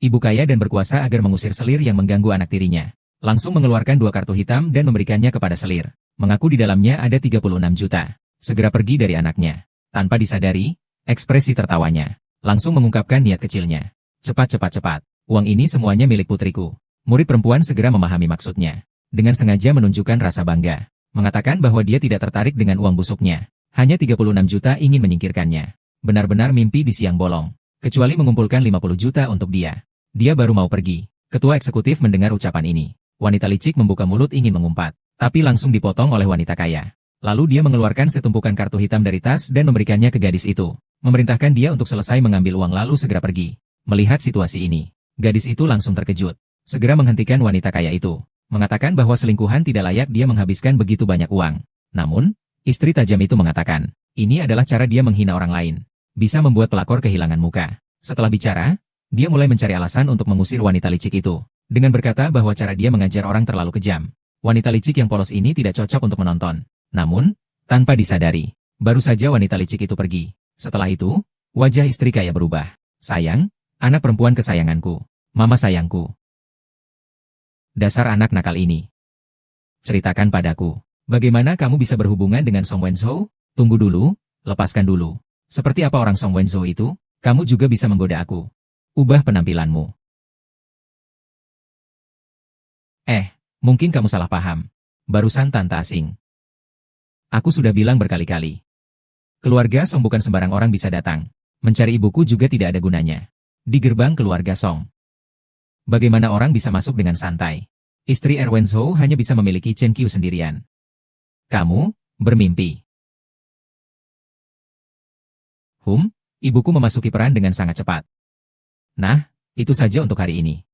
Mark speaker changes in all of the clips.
Speaker 1: Ibu kaya dan berkuasa agar mengusir selir yang mengganggu anak tirinya. Langsung mengeluarkan 2 kartu hitam dan memberikannya kepada selir. Mengaku di dalamnya ada 36 juta. Segera pergi dari anaknya. Tanpa disadari, ekspresi tertawanya langsung mengungkapkan niat kecilnya. Cepat, cepat, cepat. Uang ini semuanya milik putriku. Murid perempuan segera memahami maksudnya. Dengan sengaja menunjukkan rasa bangga. Mengatakan bahwa dia tidak tertarik dengan uang busuknya. Hanya 36 juta ingin menyingkirkannya. Benar-benar mimpi di siang bolong. Kecuali mengumpulkan 50 juta untuk dia. Dia baru mau pergi. Ketua eksekutif mendengar ucapan ini. Wanita licik membuka mulut ingin mengumpat. Tapi langsung dipotong oleh wanita kaya. Lalu dia mengeluarkan setumpukan kartu hitam dari tas dan memberikannya ke gadis itu. Memerintahkan dia untuk selesai mengambil uang lalu segera pergi. Melihat situasi ini, gadis itu langsung terkejut. Segera menghentikan wanita kaya itu. Mengatakan bahwa selingkuhan tidak layak dia menghabiskan begitu banyak uang. Namun, istri tajam itu mengatakan, ini adalah cara dia menghina orang lain. Bisa membuat pelakor kehilangan muka. Setelah bicara, dia mulai mencari alasan untuk mengusir wanita licik itu. Dengan berkata bahwa cara dia mengajar orang terlalu kejam. Wanita licik yang polos ini tidak cocok untuk menonton. Namun, tanpa disadari, baru saja wanita licik itu pergi. Setelah itu, wajah istri kaya berubah. Sayang, anak perempuan kesayanganku. Mama sayangku. Dasar anak nakal ini. Ceritakan padaku, bagaimana kamu bisa berhubungan dengan Song Wenzhou? Tunggu dulu, lepaskan dulu. Seperti apa orang Song Wenzhou itu? Kamu juga bisa menggoda aku. Ubah penampilanmu. Mungkin kamu salah paham. Barusan tante asing. Aku sudah bilang berkali-kali. Keluarga Song bukan sembarang orang bisa datang. Mencari ibuku juga tidak ada gunanya. Di gerbang keluarga Song. Bagaimana orang bisa masuk dengan santai? Istri Wenzhou hanya bisa memiliki Chen Qiu sendirian. Kamu, bermimpi. Ibuku memasuki peran dengan sangat cepat. Nah, itu saja untuk hari ini.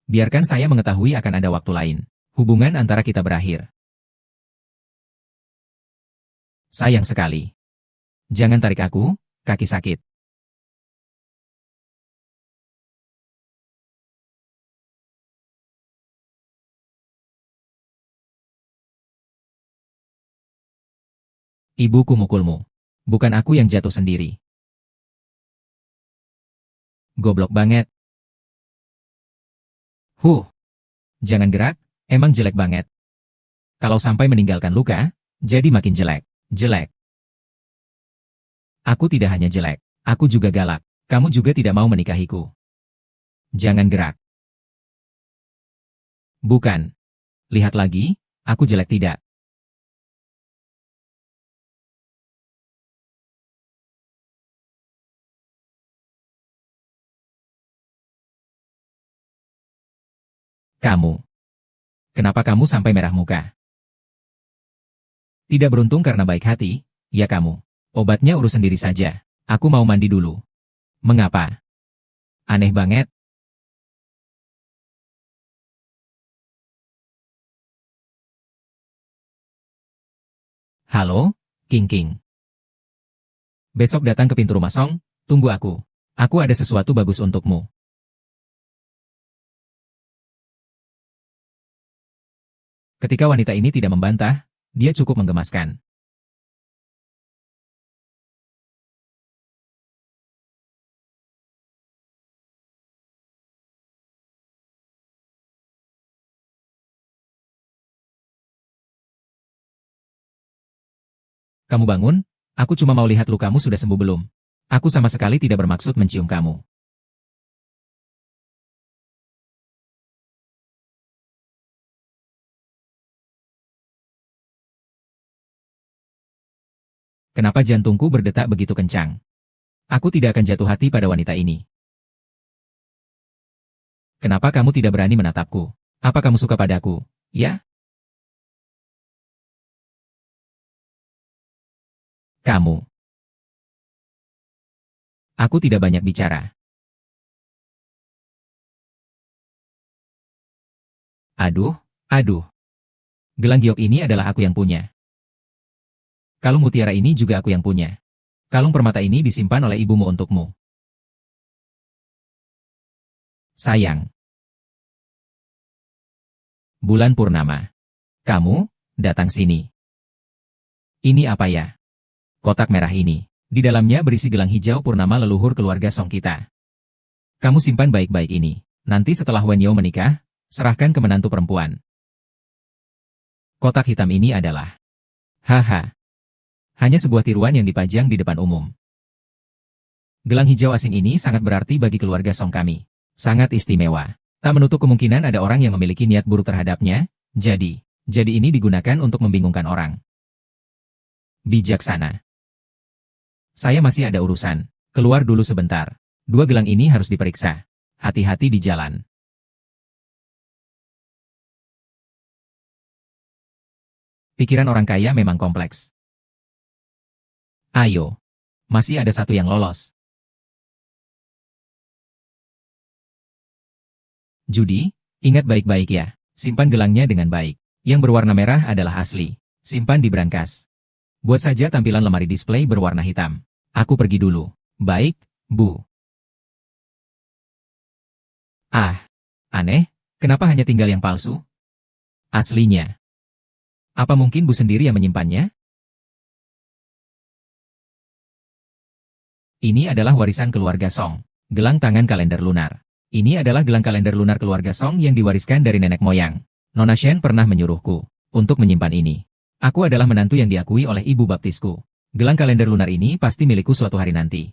Speaker 1: Biarkan saya mengetahui akan ada waktu lain. Hubungan antara kita berakhir. Sayang sekali. Jangan tarik aku, kaki sakit. Ibuku mukulmu. Bukan aku yang jatuh sendiri. Goblok banget. Jangan gerak, emang jelek banget. Kalau sampai meninggalkan luka, jadi makin jelek. Jelek. Aku tidak hanya jelek, aku juga galak. Kamu juga tidak mau menikahiku. Jangan gerak. Bukan. Lihat lagi, aku jelek tidak. Kamu. Kenapa kamu sampai merah muka? Tidak beruntung karena baik hati, ya kamu. Obatnya urus sendiri saja. Aku mau mandi dulu. Mengapa? Aneh banget. Halo, King King. Besok datang ke pintu rumah Song, tunggu aku. Aku ada sesuatu bagus untukmu. Ketika wanita ini tidak membantah, dia cukup menggemaskan. Kamu bangun? Aku cuma mau lihat lukamu sudah sembuh belum. Aku sama sekali tidak bermaksud mencium kamu. Kenapa jantungku berdetak begitu kencang? Aku tidak akan jatuh hati pada wanita ini. Kenapa kamu tidak berani menatapku? Apa kamu suka padaku? Ya? Kamu. Aku tidak banyak bicara. Aduh. Gelang giok ini adalah aku yang punya. Kalung mutiara ini juga aku yang punya. Kalung permata ini disimpan oleh ibumu untukmu. Sayang. Bulan purnama. Kamu, datang sini. Ini apa ya? Kotak merah ini. Di dalamnya berisi gelang hijau purnama leluhur keluarga Song kita. Kamu simpan baik-baik ini. Nanti setelah Wen Yao menikah, serahkan ke menantu perempuan. Kotak hitam ini adalah... Haha. Hanya sebuah tiruan yang dipajang di depan umum. Gelang hijau asing ini sangat berarti bagi keluarga Song kami. Sangat istimewa. Tak menutup kemungkinan ada orang yang memiliki niat buruk terhadapnya, jadi ini digunakan untuk membingungkan orang. Bijaksana. Saya masih ada urusan. Keluar dulu sebentar. 2 gelang ini harus diperiksa. Hati-hati di jalan. Pikiran orang kaya memang kompleks. Ayo. Masih ada satu yang lolos. Judy, ingat baik-baik ya. Simpan gelangnya dengan baik. Yang berwarna merah adalah asli. Simpan di brankas. Buat saja tampilan lemari display berwarna hitam. Aku pergi dulu. Baik, Bu. Ah, aneh, kenapa hanya tinggal yang palsu? Aslinya. Apa mungkin Bu sendiri yang menyimpannya? Ini adalah warisan keluarga Song. Gelang tangan kalender lunar. Ini adalah gelang kalender lunar keluarga Song yang diwariskan dari nenek moyang. Nona Shen pernah menyuruhku untuk menyimpan ini. Aku adalah menantu yang diakui oleh ibu baptisku. Gelang kalender lunar ini pasti milikku suatu hari nanti.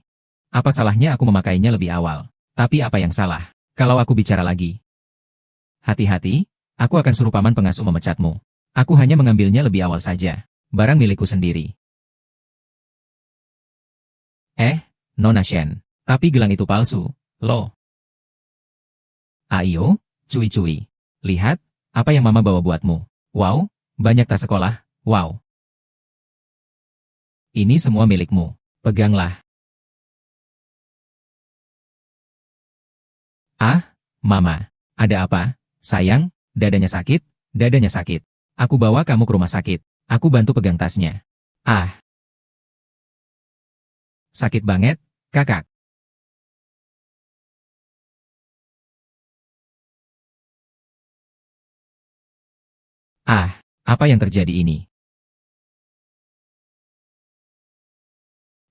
Speaker 1: Apa salahnya aku memakainya lebih awal? Tapi apa yang salah kalau aku bicara lagi? Hati-hati, aku akan suruh paman pengasuh memecatmu. Aku hanya mengambilnya lebih awal saja. Barang milikku sendiri. Nona Shen. Tapi gelang itu palsu, loh. Ayo, cuy-cuy. Lihat, apa yang mama bawa buatmu. Wow, banyak tas sekolah, wow. Ini semua milikmu. Peganglah. Ah, mama. Ada apa? Sayang, dadanya sakit, dadanya sakit. Aku bawa kamu ke rumah sakit. Aku bantu pegang tasnya. Ah. Sakit banget, kakak. Ah, apa yang terjadi ini?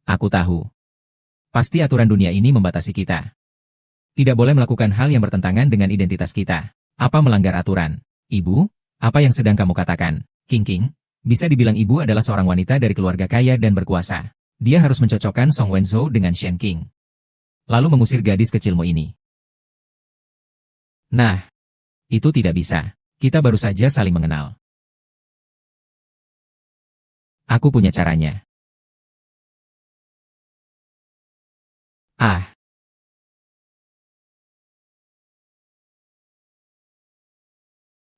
Speaker 1: Aku tahu. Pasti aturan dunia ini membatasi kita. Tidak boleh melakukan hal yang bertentangan dengan identitas kita. Apa melanggar aturan? Ibu, apa yang sedang kamu katakan? King, bisa dibilang ibu adalah seorang wanita dari keluarga kaya dan berkuasa. Dia harus mencocokkan Song Wenzhou dengan Shen King. Lalu mengusir gadis kecilmu ini. Nah, itu tidak bisa. Kita baru saja saling mengenal. Aku punya caranya. Ah.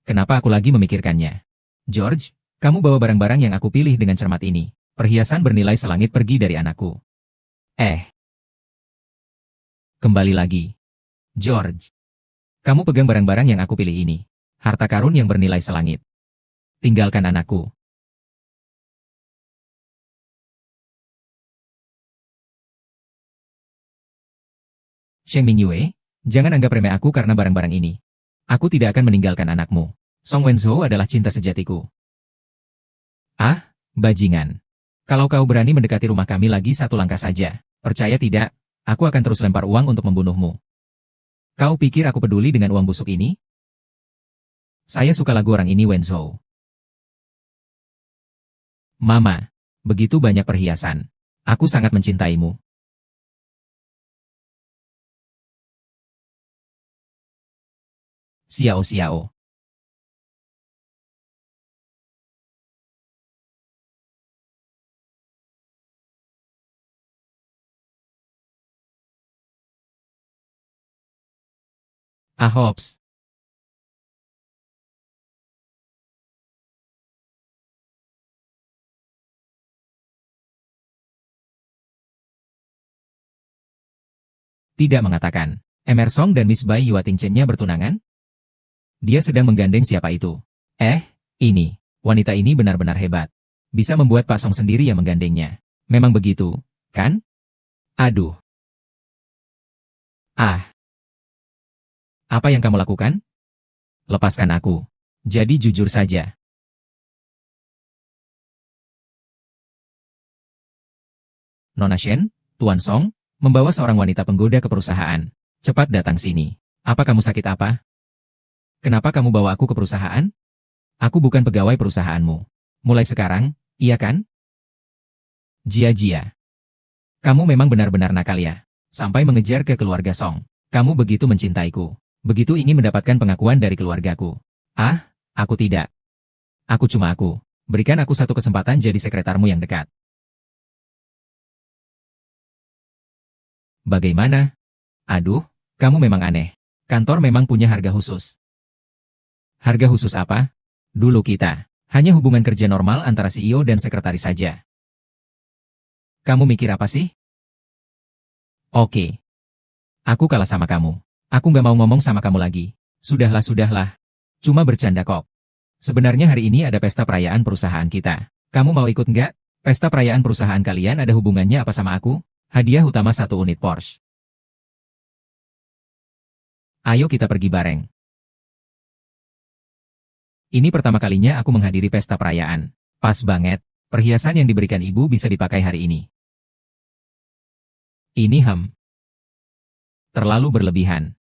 Speaker 1: Kenapa aku lagi memikirkannya? George, kamu bawa barang-barang yang aku pilih dengan cermat ini. Perhiasan bernilai selangit pergi dari anakku. Kembali lagi. George. Kamu pegang barang-barang yang aku pilih ini. Harta karun yang bernilai selangit. Tinggalkan anakku. Sheng Mingyue, jangan anggap remeh aku karena barang-barang ini. Aku tidak akan meninggalkan anakmu. Song Wenzhou adalah cinta sejatiku. Ah, bajingan. Kalau kau berani mendekati rumah kami lagi satu langkah saja, percaya tidak, aku akan terus lempar uang untuk membunuhmu. Kau pikir aku peduli dengan uang busuk ini? Saya suka lagu orang ini Wenzhou. Mama, begitu banyak perhiasan. Aku sangat mencintaimu. Xiao. Ahops. Tidak mengatakan. Emerson dan Miss Bai Yuatingchen-nya bertunangan? Dia sedang menggandeng siapa itu? Ini. Wanita ini benar-benar hebat. Bisa membuat Pak Song sendiri yang menggandengnya. Memang begitu, kan? Aduh. Ah. Apa yang kamu lakukan? Lepaskan aku. Jadi jujur saja. Nona Shen, Tuan Song, membawa seorang wanita penggoda ke perusahaan. Cepat datang sini. Apa kamu sakit apa? Kenapa kamu bawa aku ke perusahaan? Aku bukan pegawai perusahaanmu. Mulai sekarang, iya kan? Jia. Kamu memang benar-benar nakal ya. Sampai mengejar ke keluarga Song. Kamu begitu mencintaiku. Begitu ingin mendapatkan pengakuan dari keluargaku. Ah, aku tidak. Aku cuma aku. Berikan aku satu kesempatan jadi sekretarmu yang dekat. Bagaimana? Aduh, kamu memang aneh. Kantor memang punya harga khusus. Harga khusus apa? Dulu kita hanya hubungan kerja normal antara CEO dan sekretaris saja. Kamu mikir apa sih? Oke. Aku kalah sama kamu. Aku nggak mau ngomong sama kamu lagi. Sudahlah. Cuma bercanda kok. Sebenarnya hari ini ada pesta perayaan perusahaan kita. Kamu mau ikut nggak? Pesta perayaan perusahaan kalian ada hubungannya apa sama aku? Hadiah utama 1 unit Porsche. Ayo kita pergi bareng. Ini pertama kalinya aku menghadiri pesta perayaan. Pas banget, perhiasan yang diberikan ibu bisa dipakai hari ini. Ini terlalu berlebihan.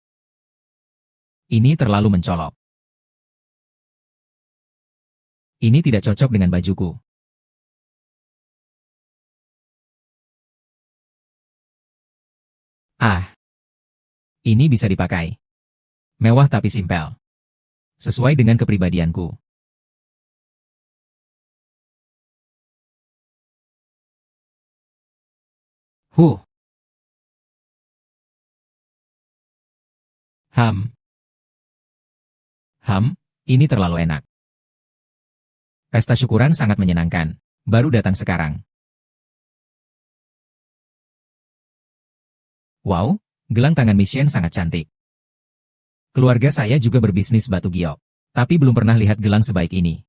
Speaker 1: Ini terlalu mencolok. Ini tidak cocok dengan bajuku. Ah, ini bisa dipakai. Mewah tapi simpel. Sesuai dengan kepribadianku. Huh. Ini terlalu enak. Pesta syukuran sangat menyenangkan. Baru datang sekarang. Wow, gelang tangan Mission sangat cantik. Keluarga saya juga berbisnis batu giok. Tapi belum pernah lihat gelang sebaik ini.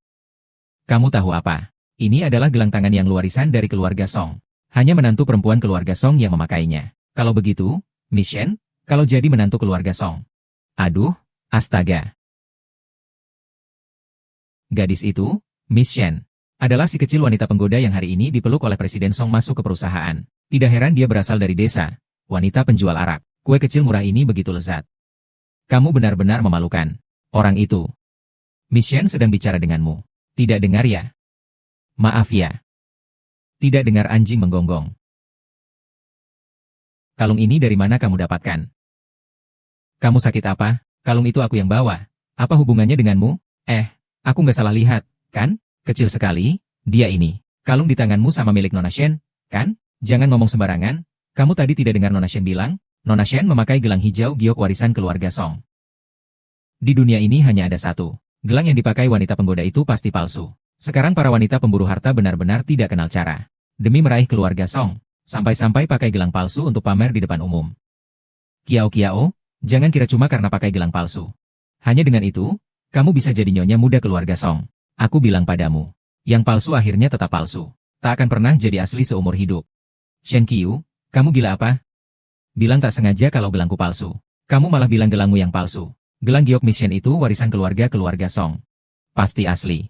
Speaker 1: Kamu tahu apa? Ini adalah gelang tangan yang warisan dari keluarga Song. Hanya menantu perempuan keluarga Song yang memakainya. Kalau begitu, Mission, kalau jadi menantu keluarga Song. Aduh, astaga. Gadis itu, Miss Shen, adalah si kecil wanita penggoda yang hari ini dipeluk oleh Presiden Song masuk ke perusahaan. Tidak heran dia berasal dari desa. Wanita penjual arak. Kue kecil murah ini begitu lezat. Kamu benar-benar memalukan. Orang itu. Miss Shen sedang bicara denganmu. Tidak dengar ya? Maaf ya. Tidak dengar anjing menggonggong. Kalung ini dari mana kamu dapatkan? Kamu sakit apa? Kalung itu aku yang bawa. Apa hubungannya denganmu? Aku nggak salah lihat, kan? Kecil sekali, dia ini. Kalung di tanganmu sama milik Nona Shen, kan? Jangan ngomong sembarangan. Kamu tadi tidak dengar Nona Shen bilang? Nona Shen memakai gelang hijau giok warisan keluarga Song. Di dunia ini hanya ada satu. Gelang yang dipakai wanita penggoda itu pasti palsu. Sekarang para wanita pemburu harta benar-benar tidak kenal cara. Demi meraih keluarga Song, sampai-sampai pakai gelang palsu untuk pamer di depan umum. Kiao, jangan kira cuma karena pakai gelang palsu. Hanya dengan itu, kamu bisa jadi nyonya muda keluarga Song. Aku bilang padamu, yang palsu akhirnya tetap palsu. Tak akan pernah jadi asli seumur hidup. Shen Qiu, kamu gila apa? Bilang tak sengaja kalau gelangku palsu. Kamu malah bilang gelangmu yang palsu. Gelang giok Miss Shen itu warisan keluarga Song. Pasti asli.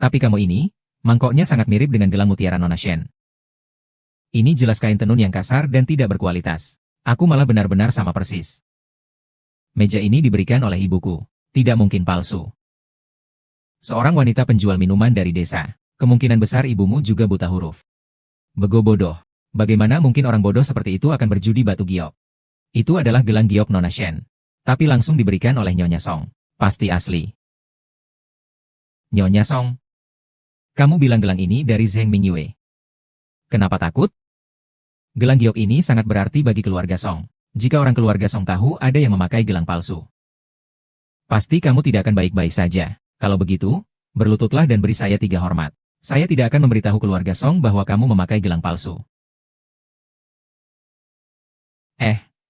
Speaker 1: Tapi kamu ini, mangkoknya sangat mirip dengan gelang mutiara Nona Shen. Ini jelas kain tenun yang kasar dan tidak berkualitas. Aku malah benar-benar sama persis. Meja ini diberikan oleh ibuku. Tidak mungkin palsu. Seorang wanita penjual minuman dari desa. Kemungkinan besar ibumu juga buta huruf. Bego bodoh. Bagaimana mungkin orang bodoh seperti itu akan berjudi batu giok? Itu adalah gelang giok Nona Shen. Tapi langsung diberikan oleh Nyonya Song. Pasti asli. Nyonya Song. Kamu bilang gelang ini dari Zheng Mingyue. Kenapa takut? Gelang giok ini sangat berarti bagi keluarga Song. Jika orang keluarga Song tahu ada yang memakai gelang palsu, pasti kamu tidak akan baik-baik saja. Kalau begitu, berlututlah dan beri saya 3 hormat. Saya tidak akan memberitahu keluarga Song bahwa kamu memakai gelang palsu.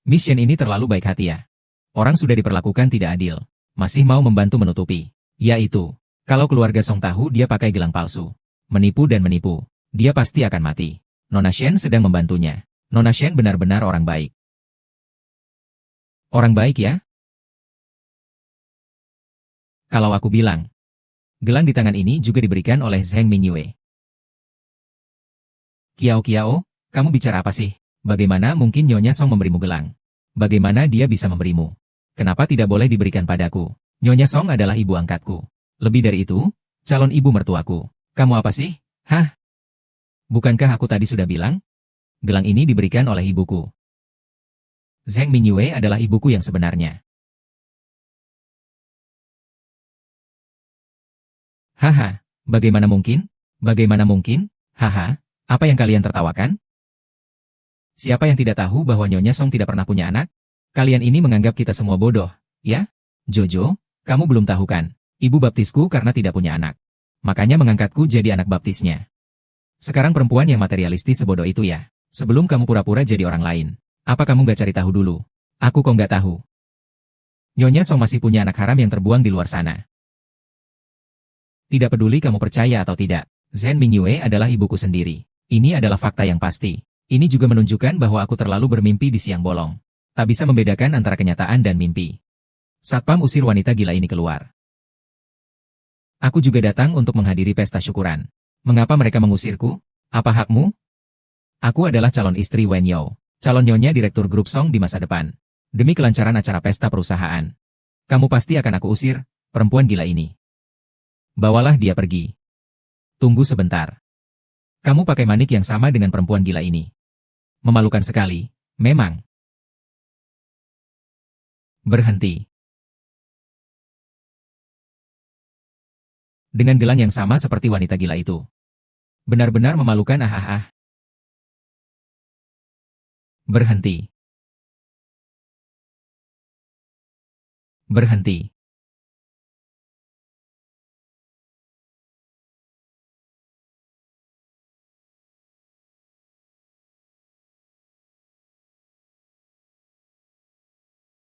Speaker 1: Miss Shen ini terlalu baik hati ya. Orang sudah diperlakukan tidak adil. Masih mau membantu menutupi. Yaitu, kalau keluarga Song tahu dia pakai gelang palsu. Menipu dan menipu. Dia pasti akan mati. Nona Shen sedang membantunya. Nona Shen benar-benar orang baik. Orang baik ya? Kalau aku bilang, gelang di tangan ini juga diberikan oleh Zheng Mingyue. Kiao, kamu bicara apa sih? Bagaimana mungkin Nyonya Song memberimu gelang? Bagaimana dia bisa memberimu? Kenapa tidak boleh diberikan padaku? Nyonya Song adalah ibu angkatku. Lebih dari itu, calon ibu mertuaku. Kamu apa sih? Hah? Bukankah aku tadi sudah bilang? Gelang ini diberikan oleh ibuku. Zheng Mingyue adalah ibuku yang sebenarnya. Haha, bagaimana mungkin? Bagaimana mungkin? Haha, apa yang kalian tertawakan? Siapa yang tidak tahu bahwa Nyonya Song tidak pernah punya anak? Kalian ini menganggap kita semua bodoh, ya? Jojo, kamu belum tahu kan? Ibu baptisku karena tidak punya anak. Makanya mengangkatku jadi anak baptisnya. Sekarang perempuan yang materialistis sebodoh itu ya. Sebelum kamu pura-pura jadi orang lain. Apa kamu gak cari tahu dulu? Aku kok gak tahu. Nyonya Song masih punya anak haram yang terbuang di luar sana. Tidak peduli kamu percaya atau tidak. Zheng Mingyue adalah ibuku sendiri. Ini adalah fakta yang pasti. Ini juga menunjukkan bahwa aku terlalu bermimpi di siang bolong. Tak bisa membedakan antara kenyataan dan mimpi. Satpam usir wanita gila ini keluar. Aku juga datang untuk menghadiri pesta syukuran. Mengapa mereka mengusirku? Apa hakmu? Aku adalah calon istri Wen Yao, calon nyonya direktur grup Song di masa depan. Demi kelancaran acara pesta perusahaan. Kamu pasti akan aku usir, perempuan gila ini. Bawalah dia pergi. Tunggu sebentar. Kamu pakai manik yang sama dengan perempuan gila ini. Memalukan sekali, memang. Berhenti. Dengan gelang yang sama seperti wanita gila itu. Benar-benar memalukan ah. Berhenti. Berhenti.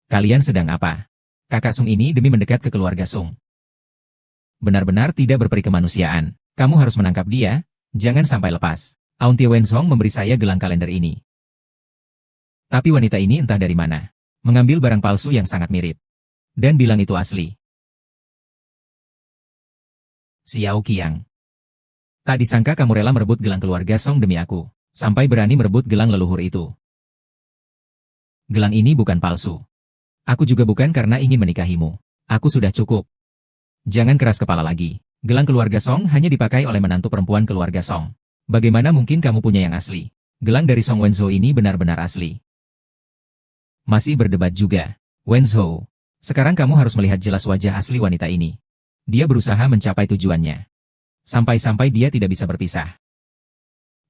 Speaker 1: Kalian sedang apa? Kakak Sung ini demi mendekat ke keluarga Sung. Benar-benar tidak berperi kemanusiaan. Kamu harus menangkap dia, jangan sampai lepas. Auntie Wenzhong memberi saya gelang kalender ini. Tapi wanita ini entah dari mana. Mengambil barang palsu yang sangat mirip. Dan bilang itu asli. Xiao Qiang. Tak disangka kamu rela merebut gelang keluarga Song demi aku. Sampai berani merebut gelang leluhur itu. Gelang ini bukan palsu. Aku juga bukan karena ingin menikahimu. Aku sudah cukup. Jangan keras kepala lagi. Gelang keluarga Song hanya dipakai oleh menantu perempuan keluarga Song. Bagaimana mungkin kamu punya yang asli? Gelang dari Song Wenzhou ini benar-benar asli. Masih berdebat juga. Wenzhou, sekarang kamu harus melihat jelas wajah asli wanita ini. Dia berusaha mencapai tujuannya. Sampai-sampai dia tidak bisa berpisah.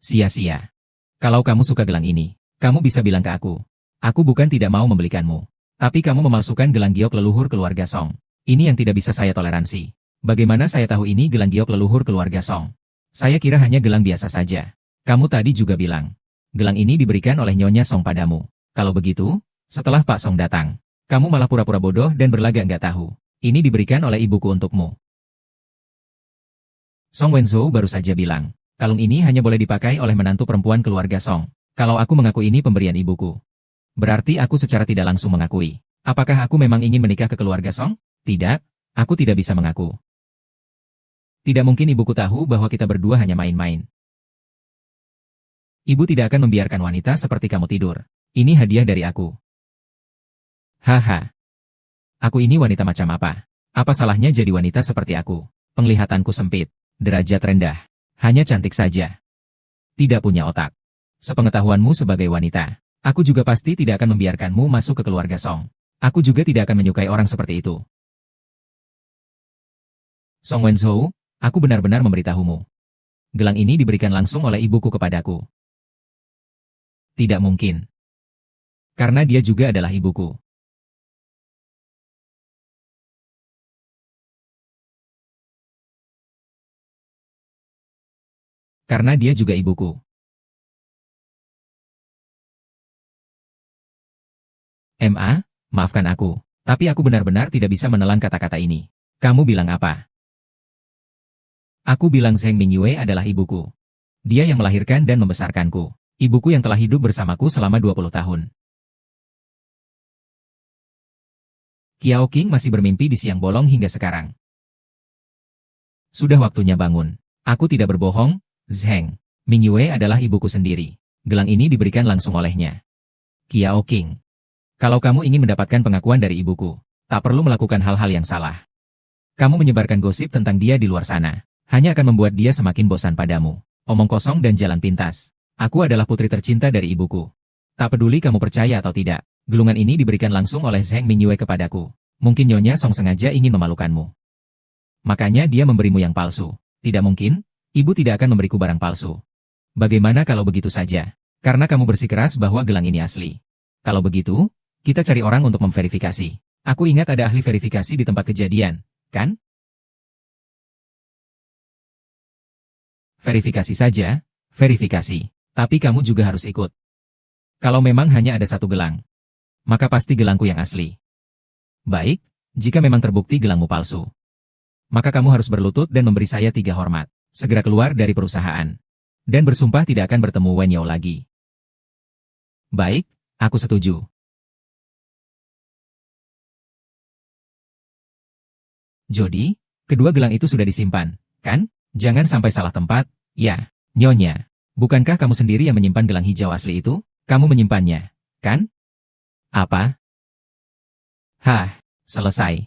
Speaker 1: Sia-sia. Kalau kamu suka gelang ini, kamu bisa bilang ke aku. Aku bukan tidak mau membelikanmu. Tapi kamu memalsukan gelang giok leluhur keluarga Song. Ini yang tidak bisa saya toleransi. Bagaimana saya tahu ini gelang giok leluhur keluarga Song? Saya kira hanya gelang biasa saja. Kamu tadi juga bilang. Gelang ini diberikan oleh Nyonya Song padamu. Kalau begitu, setelah Pak Song datang, kamu malah pura-pura bodoh dan berlagak nggak tahu. Ini diberikan oleh ibuku untukmu. Song Wenzhou baru saja bilang, kalung ini hanya boleh dipakai oleh menantu perempuan keluarga Song. Kalau aku mengaku ini pemberian ibuku. Berarti aku secara tidak langsung mengakui. Apakah aku memang ingin menikah ke keluarga Song? Tidak, aku tidak bisa mengaku. Tidak mungkin ibuku tahu bahwa kita berdua hanya main-main. Ibu tidak akan membiarkan wanita seperti kamu tidur. Ini hadiah dari aku. Haha. Aku ini wanita macam apa? Apa salahnya jadi wanita seperti aku? Penglihatanku sempit, derajat rendah, hanya cantik saja. Tidak punya otak. Sepengetahuanmu sebagai wanita. Aku juga pasti tidak akan membiarkanmu masuk ke keluarga Song. Aku juga tidak akan menyukai orang seperti itu. Song Wenzhou, aku benar-benar memberitahumu. Gelang ini diberikan langsung oleh ibuku kepadaku. Tidak mungkin. Karena dia juga adalah ibuku. Karena dia juga ibuku. Maafkan aku. Tapi aku benar-benar tidak bisa menelan kata-kata ini. Kamu bilang apa? Aku bilang Zheng Mingyue adalah ibuku. Dia yang melahirkan dan membesarkanku. Ibuku yang telah hidup bersamaku selama 20 tahun. Qiao Qing masih bermimpi di siang bolong hingga sekarang. Sudah waktunya bangun. Aku tidak berbohong, Zheng Mingyue adalah ibuku sendiri. Gelang ini diberikan langsung olehnya. Qiao Qing. Kalau kamu ingin mendapatkan pengakuan dari ibuku, tak perlu melakukan hal-hal yang salah. Kamu menyebarkan gosip tentang dia di luar sana. Hanya akan membuat dia semakin bosan padamu. Omong kosong dan jalan pintas. Aku adalah putri tercinta dari ibuku. Tak peduli kamu percaya atau tidak, gelungan ini diberikan langsung oleh Zheng Mingyue kepadaku. Mungkin Nyonya Song sengaja ingin memalukanmu. Makanya dia memberimu yang palsu. Tidak mungkin, ibu tidak akan memberiku barang palsu. Bagaimana kalau begitu saja? Karena kamu bersikeras bahwa gelang ini asli. Kalau begitu, kita cari orang untuk memverifikasi. Aku ingat ada ahli verifikasi di tempat kejadian, kan? Verifikasi saja, verifikasi. Tapi kamu juga harus ikut. Kalau memang hanya ada satu gelang, maka pasti gelangku yang asli. Baik, jika memang terbukti gelangmu palsu, maka kamu harus berlutut dan memberi saya 3 hormat. Segera keluar dari perusahaan. Dan bersumpah tidak akan bertemu Wen Yao lagi. Baik, aku setuju. Jody, kedua gelang itu sudah disimpan, kan? Jangan sampai salah tempat. Ya, Nyonya. Bukankah kamu sendiri yang menyimpan gelang hijau asli itu? Kamu menyimpannya, kan? Apa? Hah, selesai.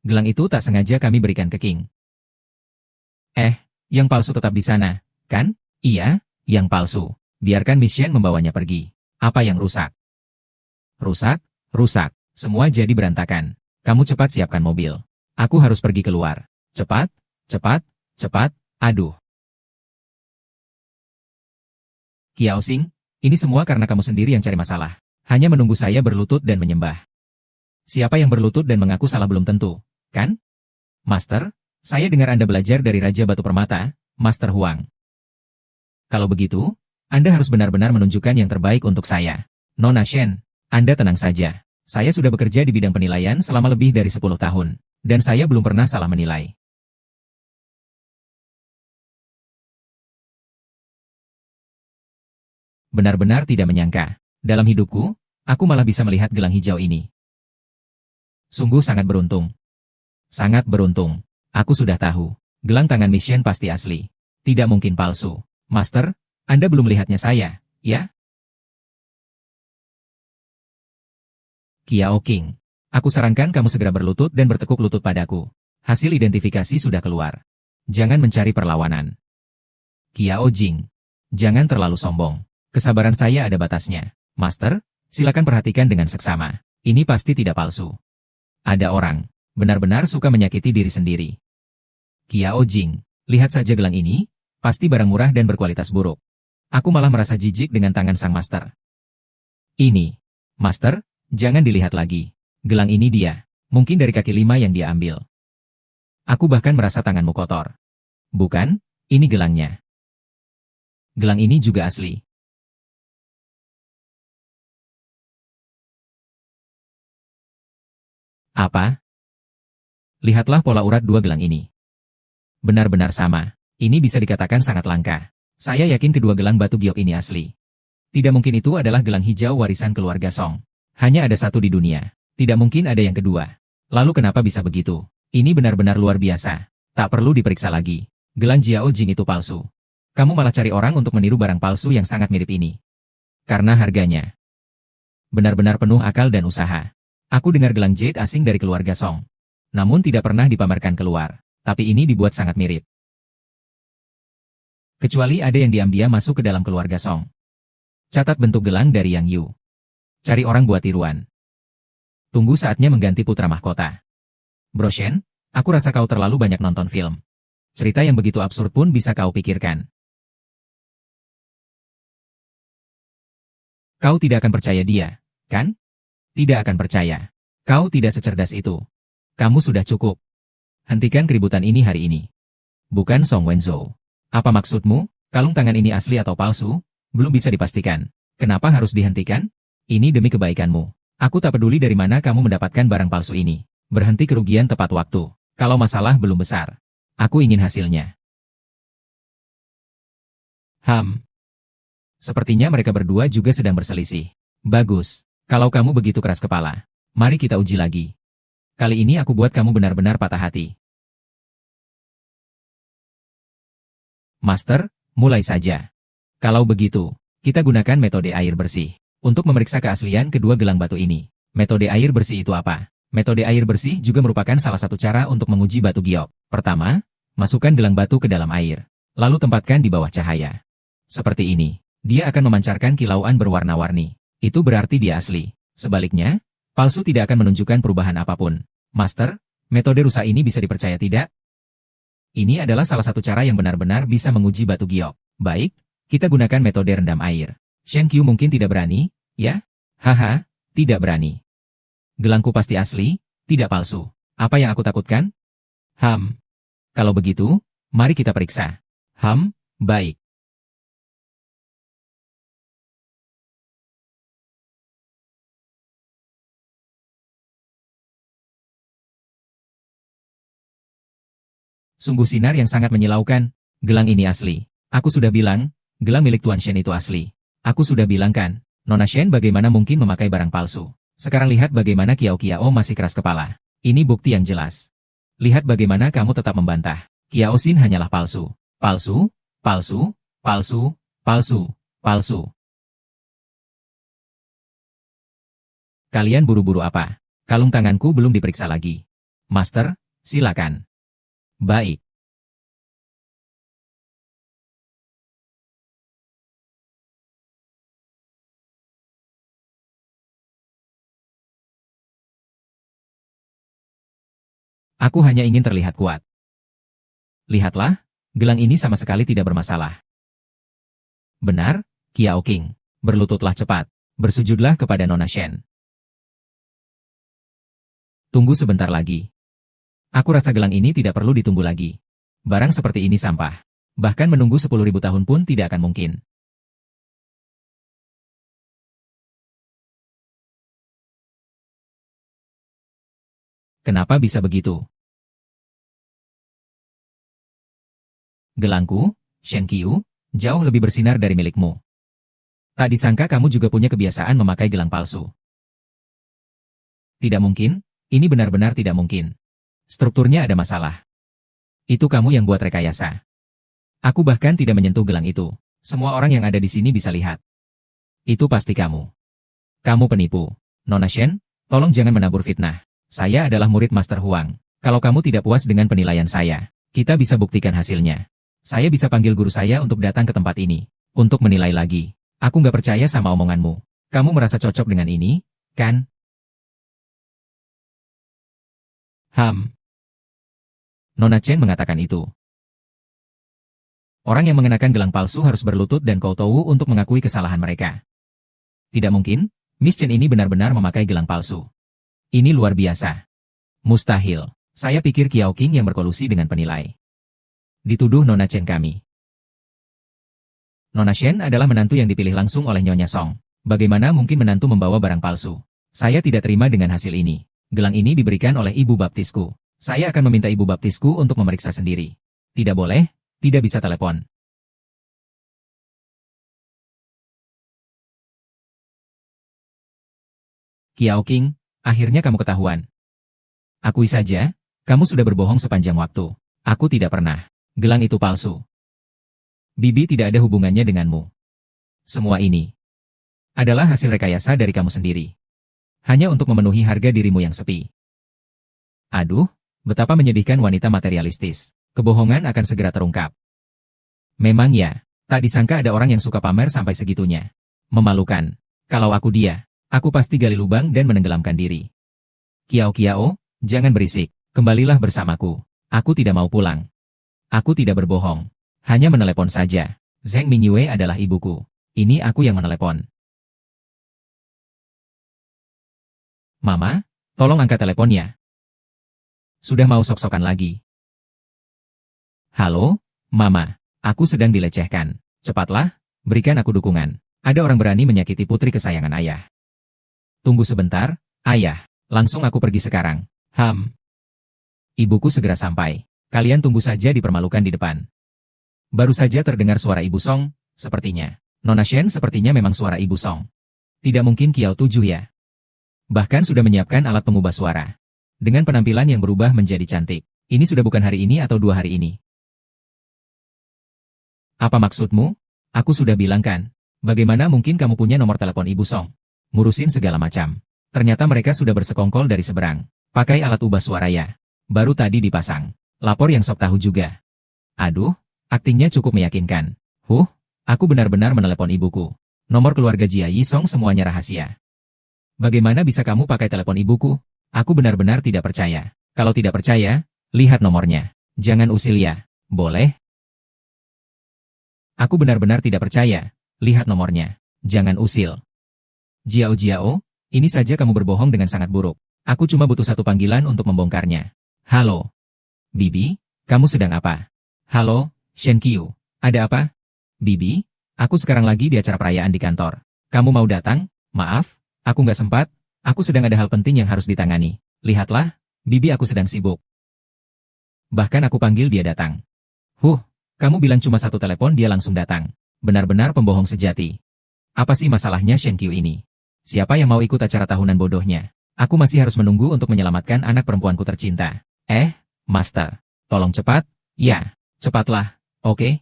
Speaker 1: Gelang itu tak sengaja kami berikan ke King. Yang palsu tetap di sana, kan? Iya, yang palsu. Biarkan Miss Shen membawanya pergi. Apa yang rusak? Rusak, rusak. Semua jadi berantakan. Kamu cepat siapkan mobil. Aku harus pergi keluar. Cepat, cepat, cepat, aduh. Kiao Xing, ini semua karena kamu sendiri yang cari masalah. Hanya menunggu saya berlutut dan menyembah. Siapa yang berlutut dan mengaku salah belum tentu, kan? Master, saya dengar Anda belajar dari Raja Batu Permata, Master Huang. Kalau begitu, Anda harus benar-benar menunjukkan yang terbaik untuk saya. Nona Shen, Anda tenang saja. Saya sudah bekerja di bidang penilaian selama lebih dari 10 tahun, dan saya belum pernah salah menilai. Benar-benar tidak menyangka. Dalam hidupku, aku malah bisa melihat gelang hijau ini. Sungguh sangat beruntung. Sangat beruntung. Aku sudah tahu. Gelang tangan Miss Shen pasti asli. Tidak mungkin palsu. Master, Anda belum melihatnya saya, ya? Kiao King. Aku sarankan kamu segera berlutut dan bertekuk lutut padaku. Hasil identifikasi sudah keluar. Jangan mencari perlawanan. Kiao Jing. Jangan terlalu sombong. Kesabaran saya ada batasnya. Master, silakan perhatikan dengan seksama. Ini pasti tidak palsu. Ada orang benar-benar suka menyakiti diri sendiri. Kiao Jing, lihat saja gelang ini, pasti barang murah dan berkualitas buruk. Aku malah merasa jijik dengan tangan sang master. Ini, Master, jangan dilihat lagi. Gelang ini dia, mungkin dari kaki 5 yang dia ambil. Aku bahkan merasa tanganmu kotor. Bukan, ini gelangnya. Gelang ini juga asli. Apa? Lihatlah pola urat 2 gelang ini. Benar-benar sama. Ini bisa dikatakan sangat langka. Saya yakin kedua gelang batu giok ini asli. Tidak mungkin itu adalah gelang hijau warisan keluarga Song. Hanya ada satu di dunia. Tidak mungkin ada yang kedua. Lalu kenapa bisa begitu? Ini benar-benar luar biasa. Tak perlu diperiksa lagi. Gelang Jiao Jing itu palsu. Kamu malah cari orang untuk meniru barang palsu yang sangat mirip ini. Karena harganya benar-benar penuh akal dan usaha. Aku dengar gelang jade asing dari keluarga Song. Namun tidak pernah dipamerkan keluar. Tapi ini dibuat sangat mirip. Kecuali ada yang diam-diam masuk ke dalam keluarga Song. Catat bentuk gelang dari Yang Yu. Cari orang buat tiruan. Tunggu saatnya mengganti putra mahkota. Bro Shen, aku rasa kau terlalu banyak nonton film. Cerita yang begitu absurd pun bisa kau pikirkan. Kau tidak akan percaya dia, kan? Tidak akan percaya. Kau tidak secerdas itu. Kamu sudah cukup. Hentikan keributan ini hari ini. Bukan Song Wenzhou. Apa maksudmu? Kalung tangan ini asli atau palsu? Belum bisa dipastikan. Kenapa harus dihentikan? Ini demi kebaikanmu. Aku tak peduli dari mana kamu mendapatkan barang palsu ini. Berhenti kerugian tepat waktu. Kalau masalah belum besar. Aku ingin hasilnya. Sepertinya mereka berdua juga sedang berselisih. Bagus. Kalau kamu begitu keras kepala, mari kita uji lagi. Kali ini aku buat kamu benar-benar patah hati. Master, mulai saja. Kalau begitu, kita gunakan metode air bersih. untuk memeriksa keaslian kedua gelang batu ini. Metode air bersih itu apa? Metode air bersih juga merupakan salah satu cara untuk menguji batu giok. Pertama, masukkan gelang batu ke dalam air, lalu tempatkan di bawah cahaya. Seperti ini, dia akan memancarkan kilauan berwarna-warni. Itu berarti dia asli. Sebaliknya, palsu tidak akan menunjukkan perubahan apapun. Master, metode rusak ini bisa dipercaya tidak? Ini adalah salah satu cara yang benar-benar bisa menguji batu giok. Baik, kita gunakan metode rendam air. Shen Qiu mungkin tidak berani, ya? Haha, tidak berani. Gelangku pasti asli, tidak palsu. Apa yang aku takutkan? Kalau begitu, mari kita periksa. Baik. Sungguh sinar yang sangat menyilaukan. Gelang ini asli. Aku sudah bilang, gelang milik Tuan Shen itu asli. Aku sudah bilang kan, Nona Shen bagaimana mungkin memakai barang palsu. Sekarang lihat bagaimana Kiao Kiao masih keras kepala. Ini bukti yang jelas. Lihat bagaimana kamu tetap membantah. Kiao Xin hanyalah palsu. Palsu, palsu, palsu, palsu, palsu. Kalian buru-buru apa? Kalung tanganku belum diperiksa lagi. Master, silakan. Baik. Aku hanya ingin terlihat kuat. Lihatlah, gelang ini sama sekali tidak bermasalah. Benar, Kiao King. Berlututlah cepat. Bersujudlah kepada Nona Shen. Tunggu sebentar lagi. Aku rasa gelang ini tidak perlu ditunggu lagi. Barang seperti ini sampah. Bahkan menunggu 10.000 tahun pun tidak akan mungkin. Kenapa bisa begitu? Gelangku, Shen Qiu, jauh lebih bersinar dari milikmu. Tak disangka kamu juga punya kebiasaan memakai gelang palsu. Tidak mungkin, ini benar-benar tidak mungkin. Strukturnya ada masalah. Itu kamu yang buat rekayasa. Aku bahkan tidak menyentuh gelang itu. Semua orang yang ada di sini bisa lihat. Itu pasti kamu. Kamu penipu. Nona Shen, tolong jangan menabur fitnah. Saya adalah murid Master Huang. Kalau kamu tidak puas dengan penilaian saya, kita bisa buktikan hasilnya. Saya bisa panggil guru saya untuk datang ke tempat ini. Untuk menilai lagi. Aku nggak percaya sama omonganmu. Kamu merasa cocok dengan ini, kan? Nona Chen mengatakan itu. Orang yang mengenakan gelang palsu harus berlutut dan kau tahu untuk mengakui kesalahan mereka. Tidak mungkin, Miss Chen ini benar-benar memakai gelang palsu. Ini luar biasa. Mustahil. Saya pikir Kiao King yang berkolusi dengan penilai. Dituduh Nona Chen kami. Nona Shen adalah menantu yang dipilih langsung oleh Nyonya Song. Bagaimana mungkin menantu membawa barang palsu? Saya tidak terima dengan hasil ini. Gelang ini diberikan oleh ibu baptisku. Saya akan meminta ibu baptisku untuk memeriksa sendiri. Tidak boleh, tidak bisa telepon. Kiao King, akhirnya kamu ketahuan. Akui saja, kamu sudah berbohong sepanjang waktu. Aku tidak pernah. Gelang itu palsu. Bibi tidak ada hubungannya denganmu. Semua ini adalah hasil rekayasa dari kamu sendiri. Hanya untuk memenuhi harga dirimu yang sepi. Aduh, betapa menyedihkan wanita materialistis. Kebohongan akan segera terungkap. Memang ya, tak disangka ada orang yang suka pamer sampai segitunya. Memalukan. Kalau aku dia, aku pasti gali lubang dan menenggelamkan diri. Kiao Kiao, jangan berisik. Kembalilah bersamaku. Aku tidak mau pulang. Aku tidak berbohong. Hanya menelepon saja. Zheng Mingyue adalah ibuku. Ini aku yang menelepon. Mama, tolong angkat teleponnya. Sudah mau sok-sokan lagi. Halo, Mama. Aku sedang dilecehkan. Cepatlah, berikan aku dukungan. Ada orang berani menyakiti putri kesayangan ayah. Tunggu sebentar, ayah. Langsung aku pergi sekarang. Ibuku segera sampai. Kalian tunggu saja dipermalukan di depan. Baru saja terdengar suara Ibu Song, sepertinya. Nona Shen sepertinya memang suara Ibu Song. Tidak mungkin Kiao 7 ya. Bahkan sudah menyiapkan alat pengubah suara. Dengan penampilan yang berubah menjadi cantik. Ini sudah bukan hari ini atau 2 hari ini. Apa maksudmu? Aku sudah bilang kan. Bagaimana mungkin kamu punya nomor telepon Ibu Song? Ngurusin segala macam. Ternyata mereka sudah bersekongkol dari seberang. Pakai alat ubah suara ya. Baru tadi dipasang. Lapor yang sok tahu juga. Aduh, aktingnya cukup meyakinkan. Aku benar-benar menelepon ibuku. Nomor keluarga Jia Yisong semuanya rahasia. Bagaimana bisa kamu pakai telepon ibuku? Aku benar-benar tidak percaya. Kalau tidak percaya, lihat nomornya. Jangan usil ya. Boleh? Aku benar-benar tidak percaya. Lihat nomornya. Jangan usil. Jiao, ini saja kamu berbohong dengan sangat buruk. Aku cuma butuh satu panggilan untuk membongkarnya. Halo. Bibi, kamu sedang apa? Halo, Shen Qiu. Ada apa? Bibi, aku sekarang lagi di acara perayaan di kantor. Kamu mau datang? Maaf, aku nggak sempat. Aku sedang ada hal penting yang harus ditangani. Lihatlah, Bibi aku sedang sibuk. Bahkan aku panggil dia datang. Kamu bilang cuma satu telepon dia langsung datang. Benar-benar pembohong sejati. Apa sih masalahnya Shen Qiu ini? Siapa yang mau ikut acara tahunan bodohnya? Aku masih harus menunggu untuk menyelamatkan anak perempuanku tercinta. Master. Tolong cepat. Ya, cepatlah. Oke?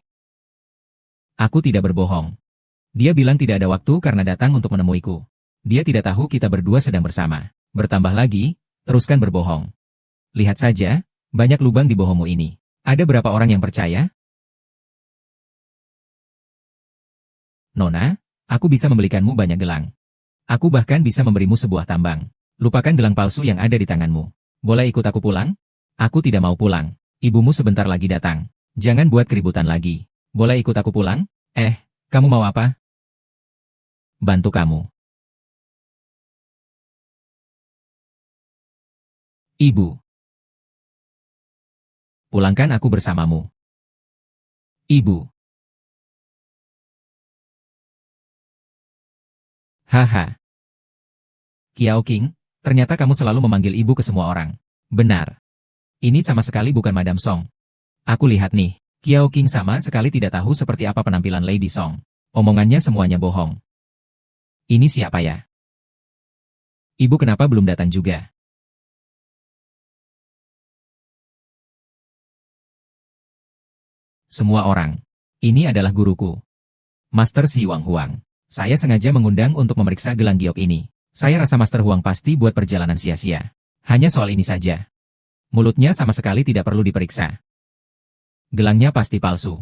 Speaker 1: Aku tidak berbohong. Dia bilang tidak ada waktu karena datang untuk menemuiku. Dia tidak tahu kita berdua sedang bersama. Bertambah lagi, teruskan berbohong. Lihat saja, banyak lubang di bohongmu ini. Ada berapa orang yang percaya? Nona, aku bisa membelikanmu banyak gelang. Aku bahkan bisa memberimu sebuah tambang. Lupakan gelang palsu yang ada di tanganmu. Boleh ikut aku pulang? Aku tidak mau pulang. Ibumu sebentar lagi datang. Jangan buat keributan lagi. Boleh ikut aku pulang? Kamu mau apa? Bantu kamu. Ibu. Pulangkan aku bersamamu. Ibu. Haha. Kiao King, ternyata kamu selalu memanggil ibu ke semua orang. Benar. Ini sama sekali bukan Madam Song. Aku lihat nih, Kiao King sama sekali tidak tahu seperti apa penampilan Lady Song. Omongannya semuanya bohong. Ini siapa ya? Ibu kenapa belum datang juga? Semua orang. Ini adalah guruku. Master Si Wang Huang. Saya sengaja mengundang untuk memeriksa gelang giok ini. Saya rasa Master Huang pasti buat perjalanan sia-sia. Hanya soal ini saja. Mulutnya sama sekali tidak perlu diperiksa. Gelangnya pasti palsu.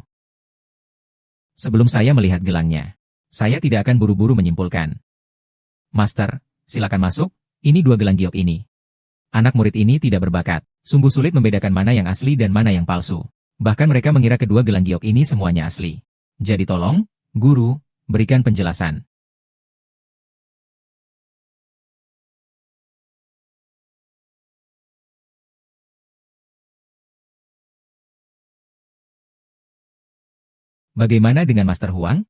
Speaker 1: Sebelum saya melihat gelangnya, saya tidak akan buru-buru menyimpulkan. Master, silakan masuk, ini dua gelang giok ini. Anak murid ini tidak berbakat. Sungguh sulit membedakan mana yang asli dan mana yang palsu. Bahkan mereka mengira kedua gelang giok ini semuanya asli. Jadi tolong, guru, berikan penjelasan. Bagaimana dengan Master Huang?